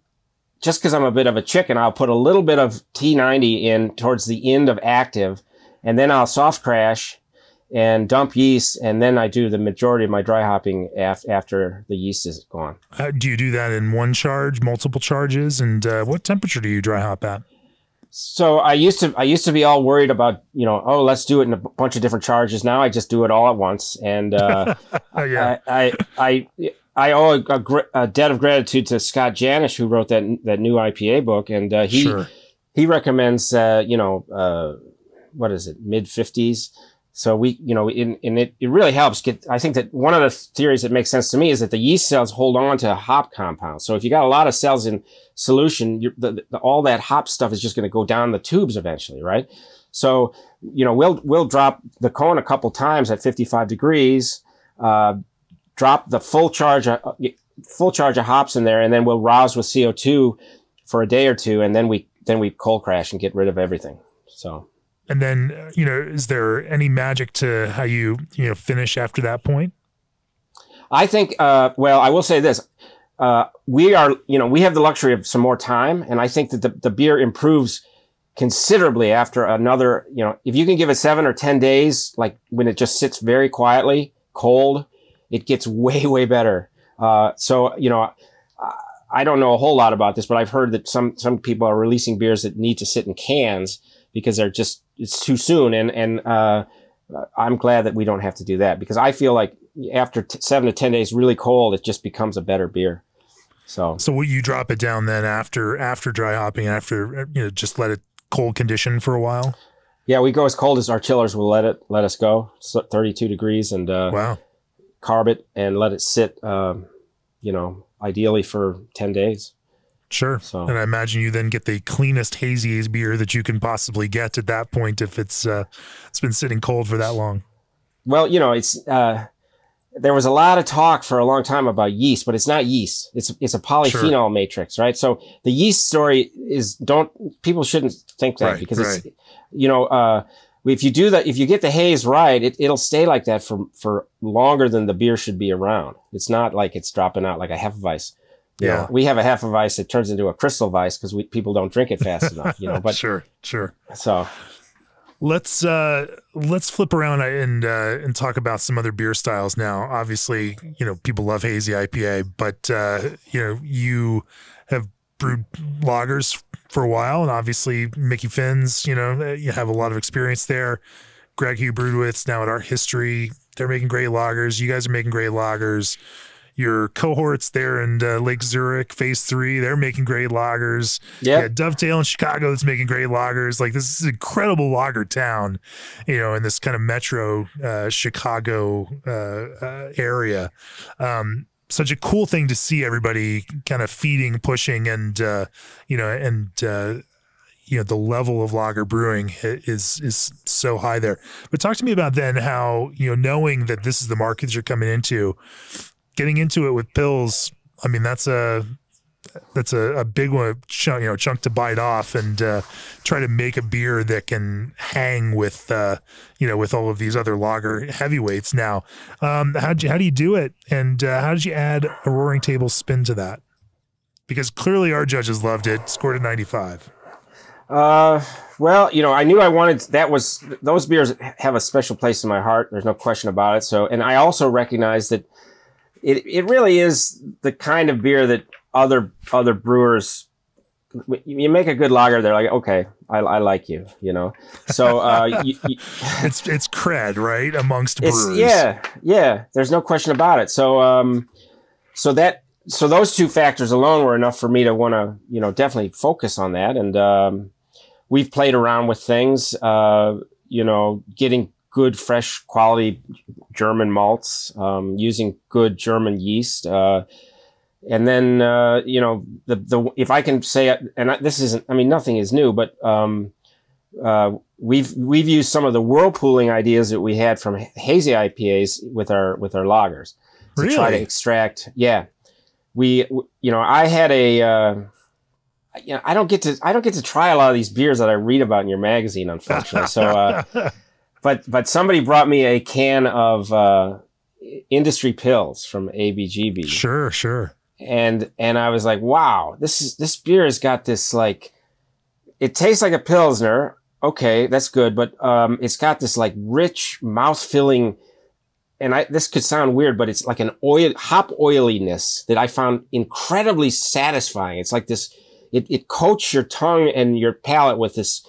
just because I'm a bit of a chicken, I'll put a little bit of T90 in towards the end of active, and then I'll soft crash and dump yeast, and then I do the majority of my dry hopping after the yeast is gone. Do you do that in one charge, multiple charges, and what temperature do you dry hop at? So I used to be all worried about, you know, let's do it in a bunch of different charges. Now I just do it all at once, and I owe a debt of gratitude to Scott Janish, who wrote that new IPA book, and he recommends what is it, mid-50s. So we, you know, it really helps I think that one of the theories that makes sense to me is that the yeast cells hold on to hop compounds. So if you got a lot of cells in solution, all that hop stuff is just going to go down the tubes eventually, right? So, you know, we'll drop the cone a couple times at 55 degrees, drop the full charge of hops in there, and then we'll rouse with CO2 for a day or two, and then we cold crash and get rid of everything. So. And then, you know, is there any magic to how you finish after that point? I think, well, I will say this. We have the luxury of some more time, and I think that the beer improves considerably after another, you know, if you can give it 7 or 10 days, like when it just sits very quietly, cold, it gets way, way better. So, you know, I don't know a whole lot about this, but I've heard that some people are releasing beers that need to sit in cans because it's too soon. And I'm glad that we don't have to do that, because I feel like after 7 to 10 days really cold, it just becomes a better beer. So will you drop it down then after dry hopping, after, you know, just let it cold condition for a while? Yeah, we go as cold as our chillers will let us go. So 32 degrees, and wow. Carb it and let it sit, ideally for 10 days. Sure. So, and I imagine you then get the cleanest hazy beer that you can possibly get at that point if it's been sitting cold for that long. Well, you know, it's there was a lot of talk for a long time about yeast, but it's not yeast. It's a polyphenol matrix, right? So the yeast story is, people shouldn't think that, because it's, you know, if you do that, if you get the haze right, it'll stay like that for longer than the beer should be around. It's not like it's dropping out like a Hefeweiss. You know, we have a Hefeweiss that turns into a crystal Weiss because people don't drink it fast enough, you know, but sure. So let's flip around and talk about some other beer styles now. Obviously, you know, people love Hazy IPA, but you know, you have brewed lagers for a while, and obviously Mickey Finn's, you know, you have a lot of experience there. Greg, who you brewed with, now at Art History, they're making great lagers. You guys are making great lagers. your cohorts there in Lake Zurich, Phase 3. They're making great lagers. Yeah, Dovetail in Chicago that's making great lagers. Like, this is an incredible lager town, in this kind of metro Chicago area. Such a cool thing to see everybody kind of feeding, pushing, and the level of lager brewing is so high there. But talk to me about then how, knowing that this is the market you're coming into, getting into it with Pils. I mean, that's a big one, chunk to bite off, and try to make a beer that can hang with, with all of these other lager heavyweights. Now, how do you do it, and how did you add a Roaring Table spin to that? Because clearly our judges loved it, scored a 95. Well, I knew I wanted, those beers have a special place in my heart. There's no question about it. So, and I also recognize that it really is the kind of beer that other brewers, you make a good lager, they're like, okay, I like you, So, it's cred, right? Amongst brewers. Yeah. There's no question about it. So, so those two factors alone were enough for me to want to, definitely focus on that. And, we've played around with things, getting good, fresh quality German malts, using good German yeast. And then, if I can say it, and this isn't, nothing is new, but, we've used some of the whirlpooling ideas that we had from hazy IPAs with our lagers to try to extract. Yeah. I had I don't get to try a lot of these beers that I read about in your magazine, unfortunately. So, but somebody brought me a can of, industry Pils from ABGB. Sure. And I was like, wow, this beer has got this, like, it tastes like a Pilsner. Okay, that's good. But, it's got this like rich mouth-filling, and this could sound weird, but it's like an hop oiliness that I found incredibly satisfying. It's like this, it coats your tongue and your palate with this,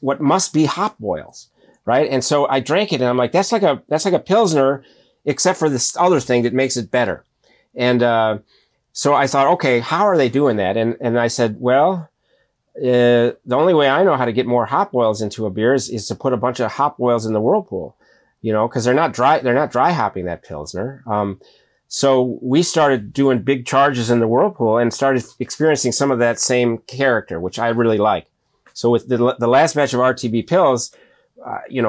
what must be hop oils, right? And so I drank it and I'm like, that's like a Pilsner, except for this other thing that makes it better. And, so I thought, okay, how are they doing that? And I said, well, the only way I know how to get more hop oils into a beer is to put a bunch of hop oils in the whirlpool, cause they're not dry hopping that Pilsner. So we started doing big charges in the whirlpool and started experiencing some of that same character, which I really like. So with the last batch of RTB Pils,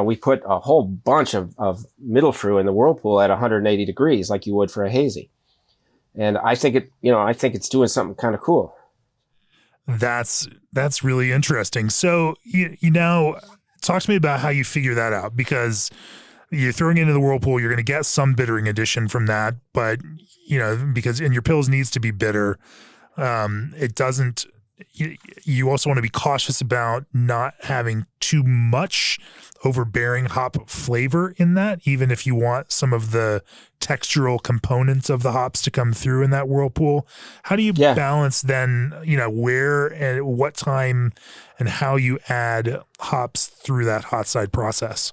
we put a whole bunch of middle fruit in the whirlpool at 180 degrees, like you would for a hazy. And I think it's doing something kind of cool. That's really interesting. So you now talk to me about how you figure that out, because you're throwing it into the whirlpool, you're going to get some bittering addition from that, but because your Pils needs to be bitter. It doesn't. You also want to be cautious about not having too much overbearing hop flavor in that, even if you want some of the textural components of the hops to come through in that whirlpool. How do you balance then, where and what time and how you add hops through that hot side process?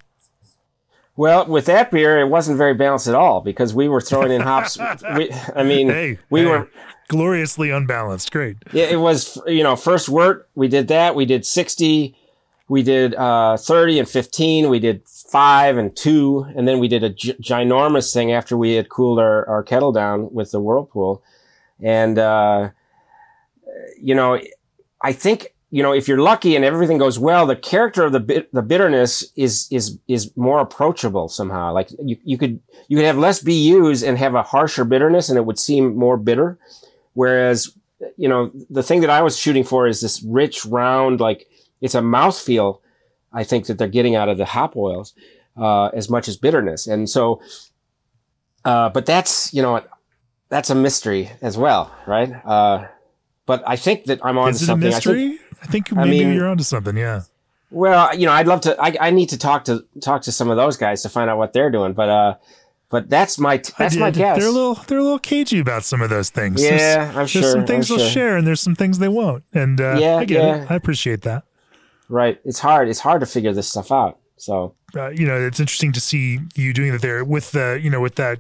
Well, with that beer, it wasn't very balanced at all, because we were throwing in hops. We were gloriously unbalanced. Great. Yeah, it was, first wort, we did that. We did 60, we did 30 and 15, we did 5 and 2, and then we did a ginormous thing after we had cooled our kettle down with the whirlpool. And, I think, if you're lucky and everything goes well, the character of the bitterness is more approachable somehow. Like you could have less BUs and have a harsher bitterness, and it would seem more bitter. Whereas, the thing that I was shooting for is this rich, round, like it's a mouthfeel, I think, that they're getting out of the hop oils, as much as bitterness. And so, but that's a mystery as well, right? But I think that I'm on to something. Is it a mystery? I think maybe you're onto something. Yeah. Well, I'd love to. I need to talk to some of those guys to find out what they're doing. But that's my guess. They're a little cagey about some of those things. Yeah, I'm sure. There's some things they'll share, and there's some things they won't. And I get it. I appreciate that. Right. It's hard. It's hard to figure this stuff out. So it's interesting to see you doing that there with the, with that,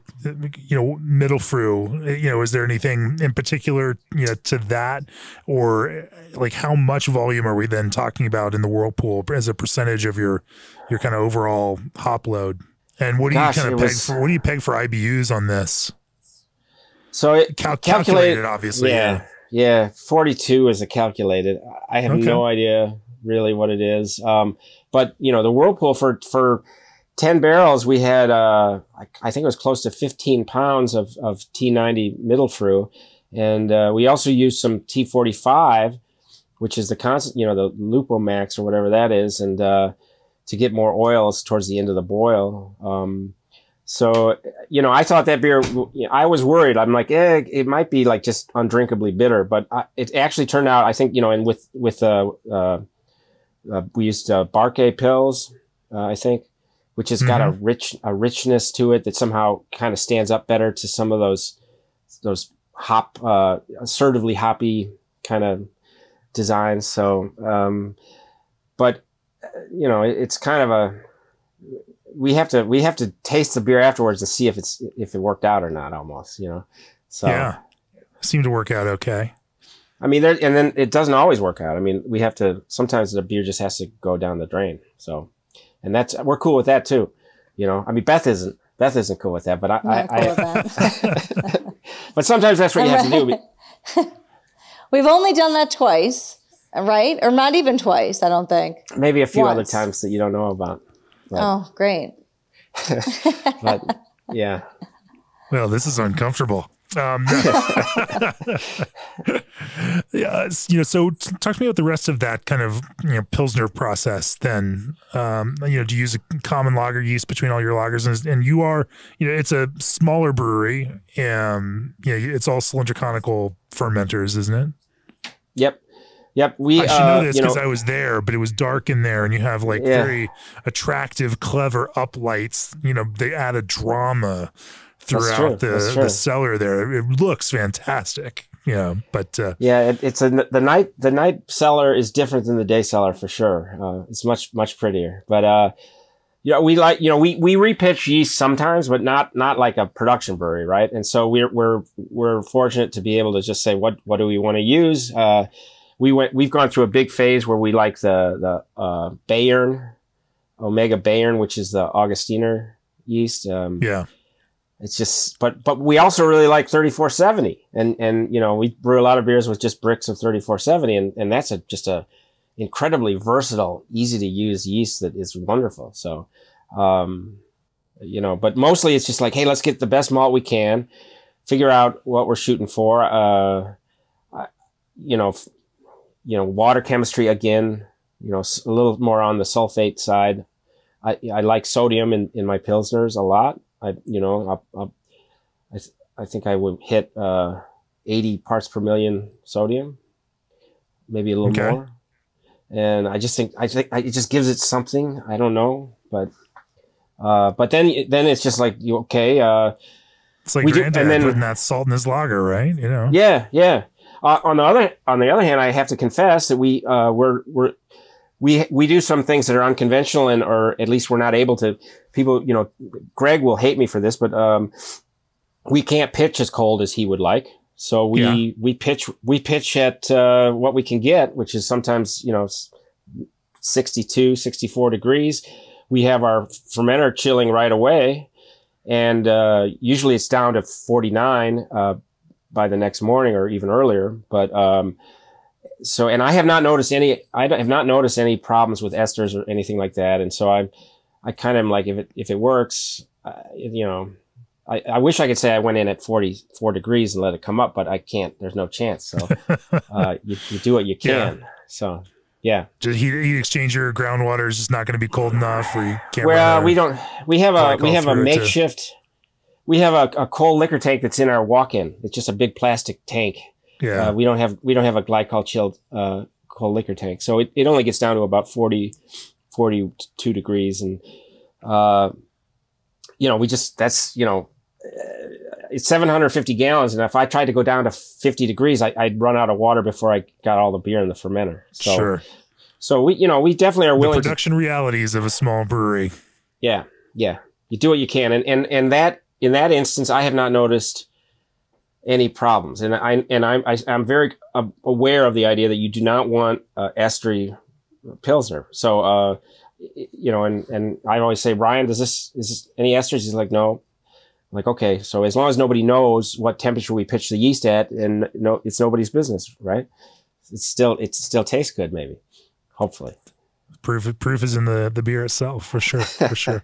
middle brew. Is there anything in particular, to that, or like how much volume are we then talking about in the whirlpool as a percentage of your kind of overall hop load? And what do you kind of peg for? What do you peg for IBUs on this? So it calculated, obviously. Yeah. 42 is a calculated. I have no idea really what it is. But the whirlpool for 10 barrels, we had, I think it was close to 15 pounds of T90 middle brew. And, we also used some T45, which is the constant, the Lupo Max or whatever that is. And, to get more oils towards the end of the boil. So, I thought that beer, I was worried. I'm like, it might be like just undrinkably bitter, but it actually turned out, I think, and with we used Barquet Pils, I think, which has got a richness to it that somehow kind of stands up better to some of those hop, assertively hoppy kind of designs. So, but it's kind of we have to taste the beer afterwards to see if it worked out or not, almost, So yeah, seemed to work out okay. I mean, and then it doesn't always work out. I mean, we have to, sometimes the beer just has to go down the drain. So, and we're cool with that too. I mean, Beth isn't cool with that, but but sometimes that's what you have to do. We've only done that twice, right? Or not even twice, I don't think. Maybe a few other times that you don't know about. But, oh, great. But yeah. Well, this is uncomfortable. Yeah, so talk to me about the rest of that kind of Pilsner process then. Do you use a common lager yeast between all your lagers, and you are, it's a smaller brewery, it's all cylindrical fermenters, isn't it? Yep. I should know this because I was there, but it was dark in there, and you have very attractive, clever uplights. They add a drama throughout the cellar there. It looks fantastic. But it's the night cellar is different than the day cellar for sure. It's much prettier. But we repitch yeast sometimes, but not like a production brewery, right? And so we're fortunate to be able to just say what do we want to use. We've gone through a big phase where we like the Bayern, Omega Bayern, which is the Augustiner yeast. It's just, but we also really like 3470, and we brew a lot of beers with just bricks of 3470, and that's just a incredibly versatile, easy to use yeast that is wonderful. So, but mostly it's just like, hey, let's get the best malt we can, figure out what we're shooting for. Water chemistry again, a little more on the sulfate side. I like sodium in my Pilsners a lot. I think I would hit 80 parts per million sodium, maybe a little more. And I think it just gives it something. I don't know, but then it's just like it's like Granddad putting that salt in his lager, right? Yeah. On the other hand, I have to confess that we do some things that are unconventional, or at least we're not able to. People, Greg will hate me for this, but we can't pitch as cold as he would like. So we pitch at what we can get, which is sometimes 62, 64 degrees. We have our fermenter chilling right away, and usually it's down to 49 by the next morning or even earlier. But and I have not noticed any problems with esters or anything like that. And so I kind of am like, if it works, I wish I could say I went in at 44 degrees and let it come up, but I can't. There's no chance. So you do what you can. Yeah. So yeah. Heat exchanger groundwater is just not going to be cold enough, or you can't. Well, we don't. We have a makeshift. We have a cold liquor tank that's in our walk-in. It's just a big plastic tank. Yeah. We don't have a glycol chilled cold liquor tank, so it only gets down to about 42 degrees, and it's 750 gallons, and if I tried to go down to 50 degrees, I'd run out of water before I got all the beer in the fermenter. So, sure. So we definitely are willing. The production realities of a small brewery. Yeah. Yeah. You do what you can. And that, in that instance, I have not noticed any problems. And I'm very aware of the idea that you do not want estery Pilsner. So, you know, and I always say, Ryan, is this any esters? He's like, no. I'm like, okay. So as long as nobody knows what temperature we pitch the yeast at, and no, it's nobody's business, right? It still tastes good, maybe, hopefully. Proof is in the beer itself, for sure, for sure.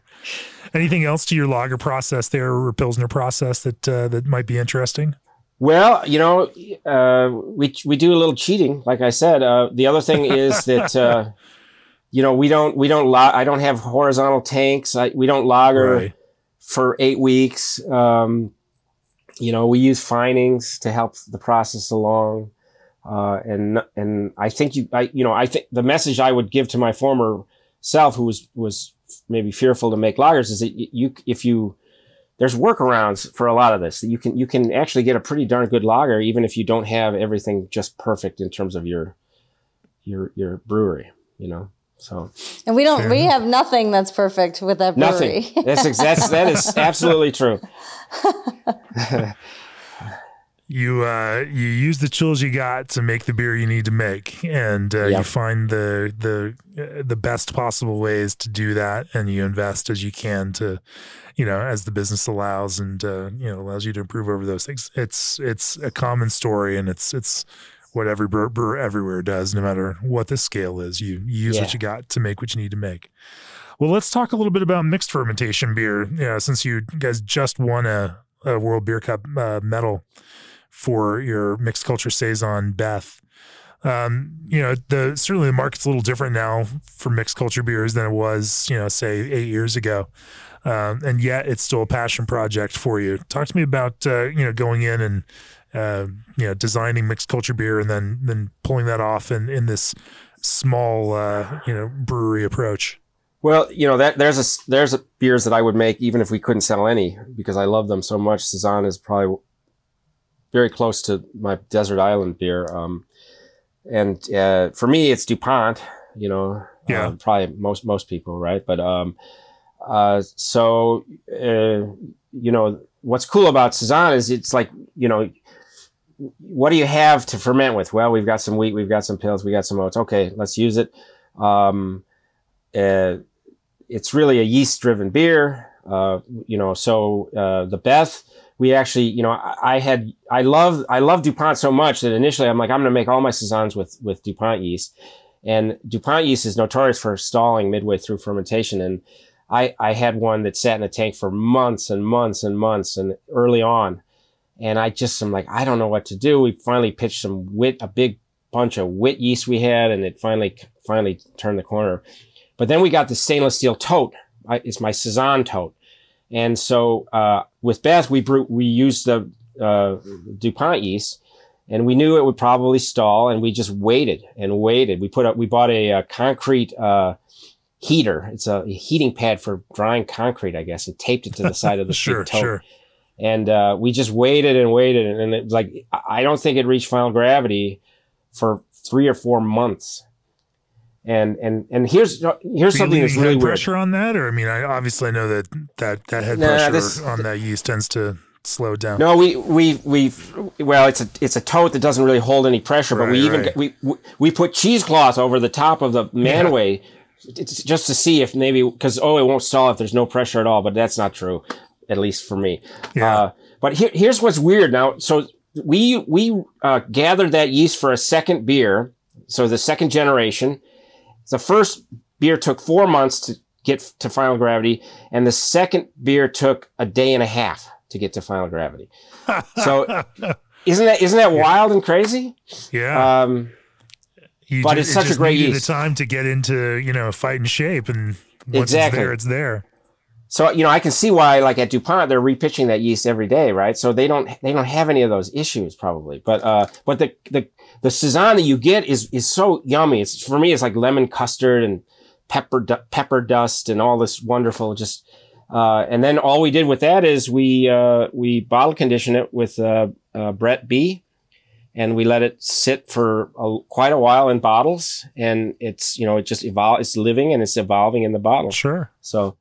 Anything else to your lager process there, or Pilsner process that might be interesting? Well, you know, we do a little cheating, like I said. The other thing is that you know, I don't have horizontal tanks. We don't lager for 8 weeks. You know, we use finings to help the process along. And I think I think the message I would give to my former self, who was maybe fearful to make lagers, is that there's workarounds for a lot of this. You can actually get a pretty darn good lager, even if you don't have everything just perfect in terms of your brewery, you know. So, and we have nothing that's perfect with that brewery. Nothing. That is absolutely true. You use the tools you got to make the beer you need to make, and you find the best possible ways to do that, and you invest as you can to, you know, as the business allows, and you know, allows you to improve over those things. It's a common story, and it's what every brewer everywhere does, no matter what the scale is. You use what you got to make what you need to make. Well, let's talk a little bit about mixed fermentation beer. You know, since you guys just won a World Beer Cup medal for your mixed culture saison, Beth. You know, certainly the market's a little different now for mixed culture beers than it was, you know, say 8 years ago. And yet it's still a passion project for you. Talk to me about, you know, going in and, you know, designing mixed culture beer and then pulling that off in this small, you know, brewery approach. Well, you know, there's a beers that I would make even if we couldn't sell any, because I love them so much. Saison is probably very close to my desert island beer. And for me, it's DuPont, you know, probably most people, right? But so you know, what's cool about Saison is it's like, you know, what do you have to ferment with? Well, we've got some wheat, we've got some pills, we got some oats. Okay, let's use it. It's really a yeast-driven beer, you know. So the Beth, we actually, you know, I love DuPont so much that initially I'm like, I'm going to make all my Saisons with DuPont yeast. And DuPont yeast is notorious for stalling midway through fermentation. And I had one that sat in a tank for months and months and months, and early on. And I'm like, I don't know what to do. We finally pitched some a big bunch of wit yeast we had, and it finally turned the corner. But then we got the stainless steel tote. It's my Saison tote. And so with Beth, we used the DuPont yeast, and we knew it would probably stall, and we just waited and waited. We bought a concrete heater. It's a heating pad for drying concrete, I guess, and taped it to the side of the tote. Sure. And we just waited and waited, and it was like, I don't think it reached final gravity for 3 or 4 months. And here's something that's really weird. Pressure on that, or I mean, I obviously know that head pressure on that yeast tends to slow it down. No, well, it's a tote that doesn't really hold any pressure, but we put cheesecloth over the top of the manway just to see if maybe, because it won't stall if there's no pressure at all, but that's not true, at least for me. Yeah. But here's what's weird now. So we gathered that yeast for a second beer, so the second generation. The first beer took 4 months to get to final gravity, and the second beer took a day and a half to get to final gravity. So isn't that wild and crazy? Yeah. But it's such a great yeast. The time to get into, you know, fighting shape, and once it's there. So, you know, I can see why, like at DuPont, they're repitching that yeast every day, right? So they don't have any of those issues probably. But the Saison that you get is so yummy. For me, it's like lemon custard and pepper dust and all this wonderful just, and then all we did with that is we bottle condition it with, Brett B, and we let it sit for quite a while in bottles, and it's, you know, it just it's living and it's evolving in the bottle. Sure. So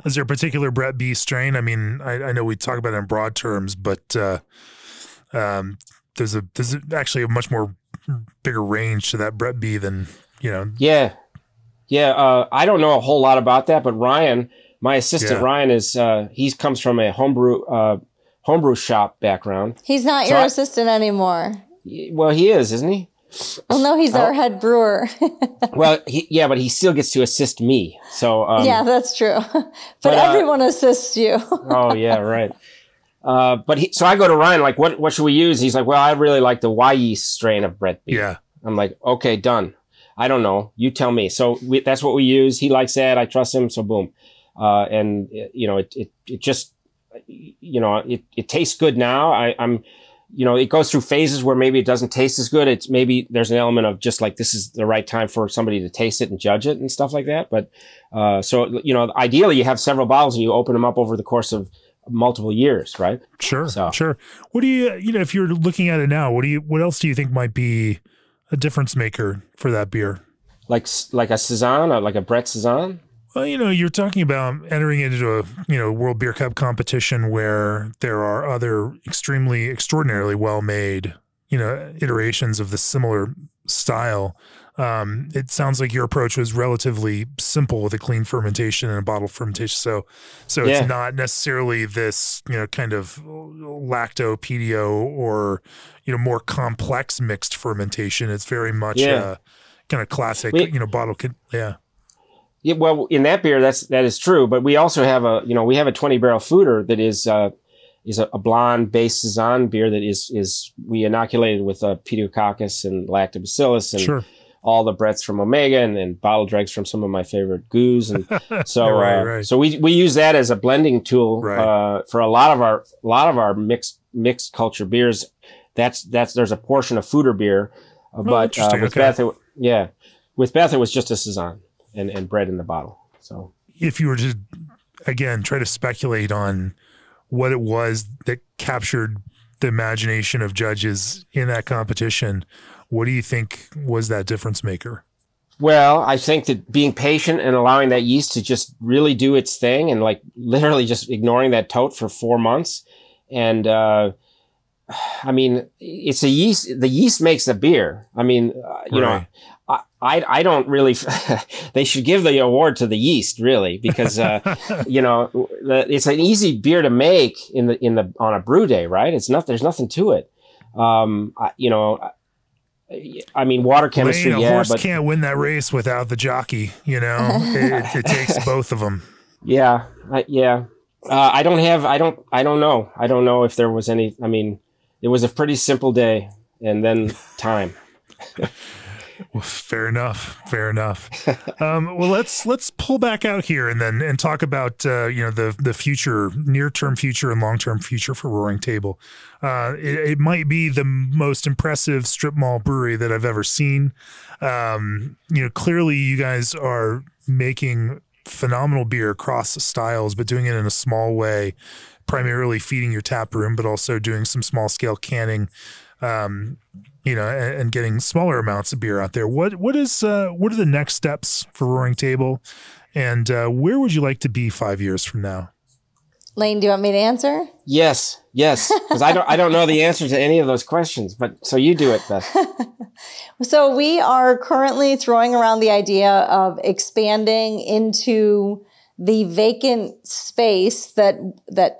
Is there a particular Brett B strain? I mean, I know we talk about it in broad terms, but there's actually a much more bigger range to that Brett B than, you know. Yeah. I don't know a whole lot about that, but Ryan, my assistant Ryan, is he comes from a homebrew shop background. He's not your assistant anymore. Well, he is, isn't he? Well, no, he's our head brewer. Well, but he still gets to assist me. So yeah, that's true. but everyone assists you. Oh yeah, right. So I go to Ryan, like, what should we use? He's like, well, I really like the Y yeast strain of Brett B. Yeah. I'm like, okay, done. I don't know. You tell me. So that's what we use. He likes that. I trust him. So boom. And you know, it just, you know, it tastes good now. I'm, you know, it goes through phases where maybe it doesn't taste as good. It's maybe there's an element of just like, this is the right time for somebody to taste it and judge it and stuff like that. But, so, you know, ideally you have several bottles and you open them up over the course of multiple years, right? Sure. Sure. What do you know, if you're looking at it now, what else do you think might be a difference maker for that beer? Like a Saison or like a Brett Saison? Well, you know, you're talking about entering into a, you know, World Beer Cup competition where there are other extraordinarily well-made, you know, iterations of the similar style. It sounds like your approach was relatively simple with a clean fermentation and a bottle fermentation. So it's not necessarily this, you know, kind of lacto, pedio, or, you know, more complex mixed fermentation. It's very much kind of classic, you know, bottle. Yeah, well, in that beer, that is true. But we also have we have a 20 barrel foeder that is a blonde based Saison beer that we inoculated with Pediococcus and Lactobacillus and all the Bretts from Omega and bottle dregs from some of my favorite goos. And so, so we use that as a blending tool, for a lot of our mixed culture beers. There's a portion of foeder beer, but with Beth, with Beth, it was just a Saison. And bread in the bottle. So if you were to, again, try to speculate on what it was that captured the imagination of judges in that competition, what do you think was that difference maker? Well, I think that being patient and allowing that yeast to just really do its thing and like literally just ignoring that tote for 4 months. And, I mean, it's the yeast makes the beer. I mean, you know, I don't really, they should give the award to the yeast really, because, you know, it's an easy beer to make on a brew day, right? There's nothing to it. You know, I mean, water chemistry. A horse can't win that race without the jockey, you know, it takes both of them. Yeah. I don't know. I don't know if there was any, I mean, it was a pretty simple day and then time. Well, fair enough. Well, let's pull back out here and talk about you know, the future, near-term future and long-term future for Roaring Table. It might be the most impressive strip malt brewery that I've ever seen. You know, clearly you guys are making phenomenal beer across the styles, but doing it in a small way, primarily feeding your tap room, but also doing some small-scale canning. You know, and getting smaller amounts of beer out there. What are the next steps for Roaring Table, and where would you like to be 5 years from now? Lane, do you want me to answer? Yes, because I don't know the answer to any of those questions, but so you do it, Beth. So we are currently throwing around the idea of expanding into the vacant space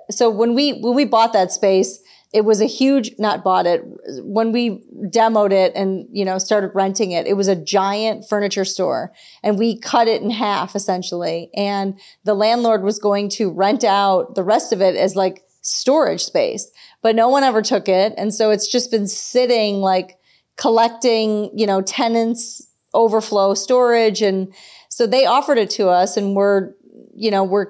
so when we bought that space, it was a huge, not bought it, when we demoed it and, you know, started renting it, it was a giant furniture store and we cut it in half essentially. And the landlord was going to rent out the rest of it as like storage space, but no one ever took it. And so it's just been sitting like collecting, you know, tenants overflow storage. And so they offered it to us and we're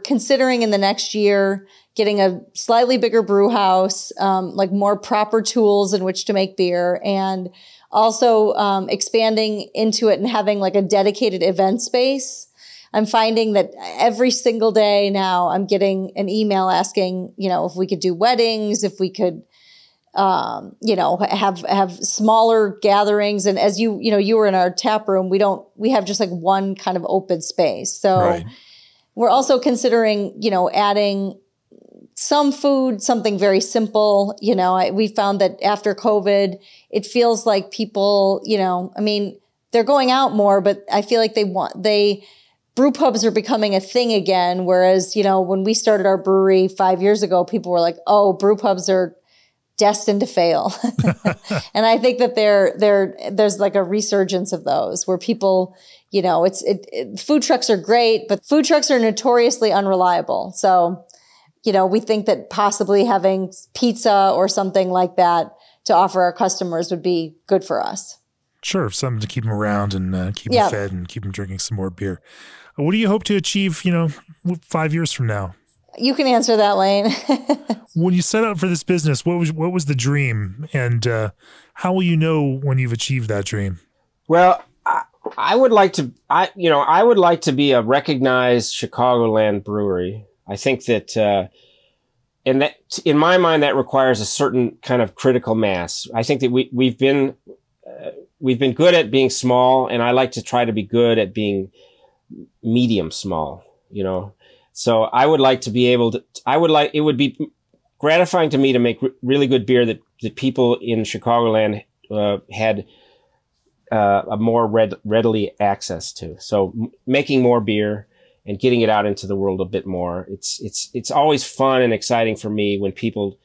considering in the next year getting a slightly bigger brew house, like more proper tools in which to make beer, and also expanding into it and having like a dedicated event space. I'm finding that every single day now I'm getting an email asking, you know, if we could do weddings, if we could, you know, have smaller gatherings. And as you were in our tap room, we have just like one kind of open space. So we're also considering, adding some food, something very simple. We found that after COVID, it feels like people, they're going out more, but I feel like brew pubs are becoming a thing again. Whereas, when we started our brewery 5 years ago, people were like, oh, brew pubs are destined to fail. And I think that there's like a resurgence of those where people, food trucks are great, but food trucks are notoriously unreliable. So, we think that possibly having pizza or something like that to offer our customers would be good for us. Sure. Something to keep them around and keep them fed and keep them drinking some more beer. What do you hope to achieve, 5 years from now? You can answer that, Lane. When you set out for this business, what was the dream, and how will you know when you've achieved that dream? Well, I would like to be a recognized Chicagoland brewery. I think that, and that in my mind, that requires a certain kind of critical mass. I think that we've been good at being small, and I like to try to be good at being medium small. So I would like to be able to. It would be gratifying to me to make really good beer that people in Chicagoland had a more readily access to. So making more beer and getting it out into the world a bit more. It's always fun and exciting for me when people,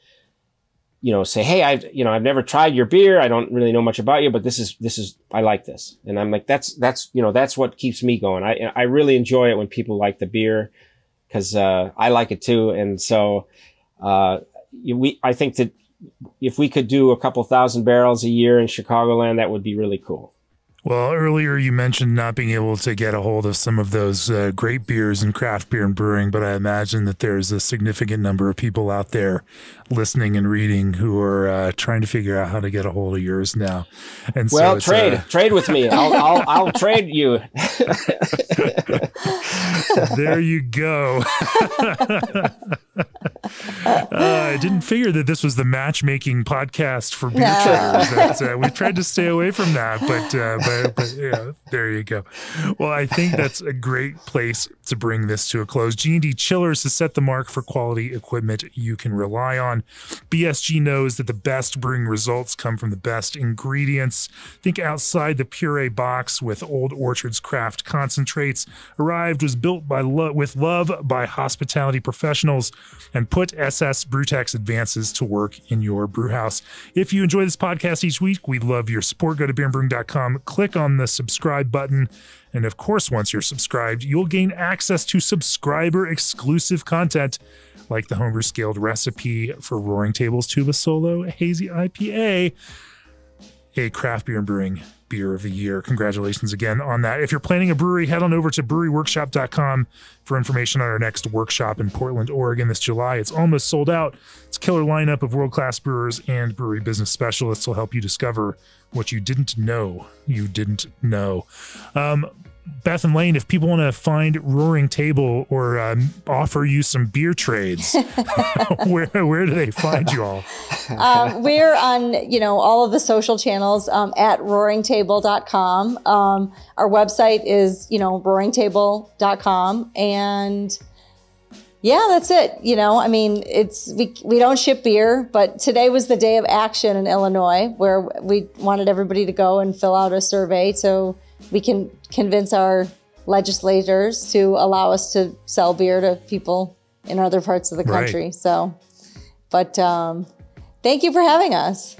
say, hey, I've never tried your beer. I don't really know much about you, but this is, I like this. And I'm like, that's what keeps me going. I really enjoy it when people like the beer because, I like it too. And so, I think that if we could do a couple thousand barrels a year in Chicagoland, that would be really cool. Well, earlier you mentioned not being able to get a hold of some of those great beers in craft beer and brewing, but I imagine that there's a significant number of people out there listening and reading who are trying to figure out how to get a hold of yours now. And well, so trade with me. I'll trade you. There you go. I didn't figure that this was the matchmaking podcast for beer traders. We've tried to stay away from that, but yeah, there you go. Well, I think that's a great place to bring this to a close. G&D Chillers has set the mark for quality equipment you can rely on. BSG knows that the best brewing results come from the best ingredients. Think outside the puree box with Old Orchard's craft concentrates. Arrived was built with love by hospitality professionals and put SS Brewtech's advances to work in your brewhouse. If you enjoy this podcast each week, we'd love your support. Go to beerandbrewing.com, click on the subscribe button. And of course, once you're subscribed, you'll gain access to subscriber exclusive content like the homebrew scaled recipe for Roaring Table's Tuba Solo Hazy IPA, a craft beer and brewing beer of the year. Congratulations again on that. If you're planning a brewery, head on over to breweryworkshop.com for information on our next workshop in Portland, Oregon this July. It's almost sold out. It's a killer lineup of world-class brewers and brewery business specialists will help you discover what you didn't know you didn't know. Beth and Lane, if people want to find Roaring Table or offer you some beer trades, where do they find you all? We're on, all of the social channels at roaringtable.com. Our website is, roaringtable.com. And yeah, that's it. We don't ship beer, but today was the day of action in Illinois where we wanted everybody to go and fill out a survey so we can convince our legislators to allow us to sell beer to people in other parts of the country. Right. So, but thank you for having us.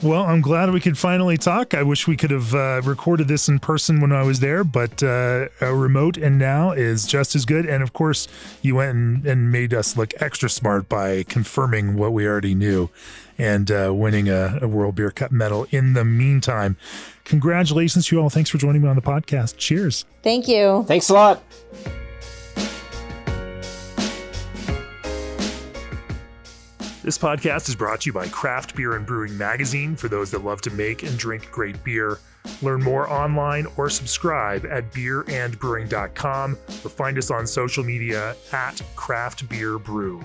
Well, I'm glad we could finally talk. I wish we could have recorded this in person when I was there, but a remote and now is just as good. And of course, you went and made us look extra smart by confirming what we already knew and winning a World Beer Cup medal in the meantime. Congratulations to you all. Thanks for joining me on the podcast. Cheers. Thank you. Thanks a lot. This podcast is brought to you by Craft Beer and Brewing Magazine for those that love to make and drink great beer. Learn more online or subscribe at beerandbrewing.com or find us on social media at Craft Beer Brew.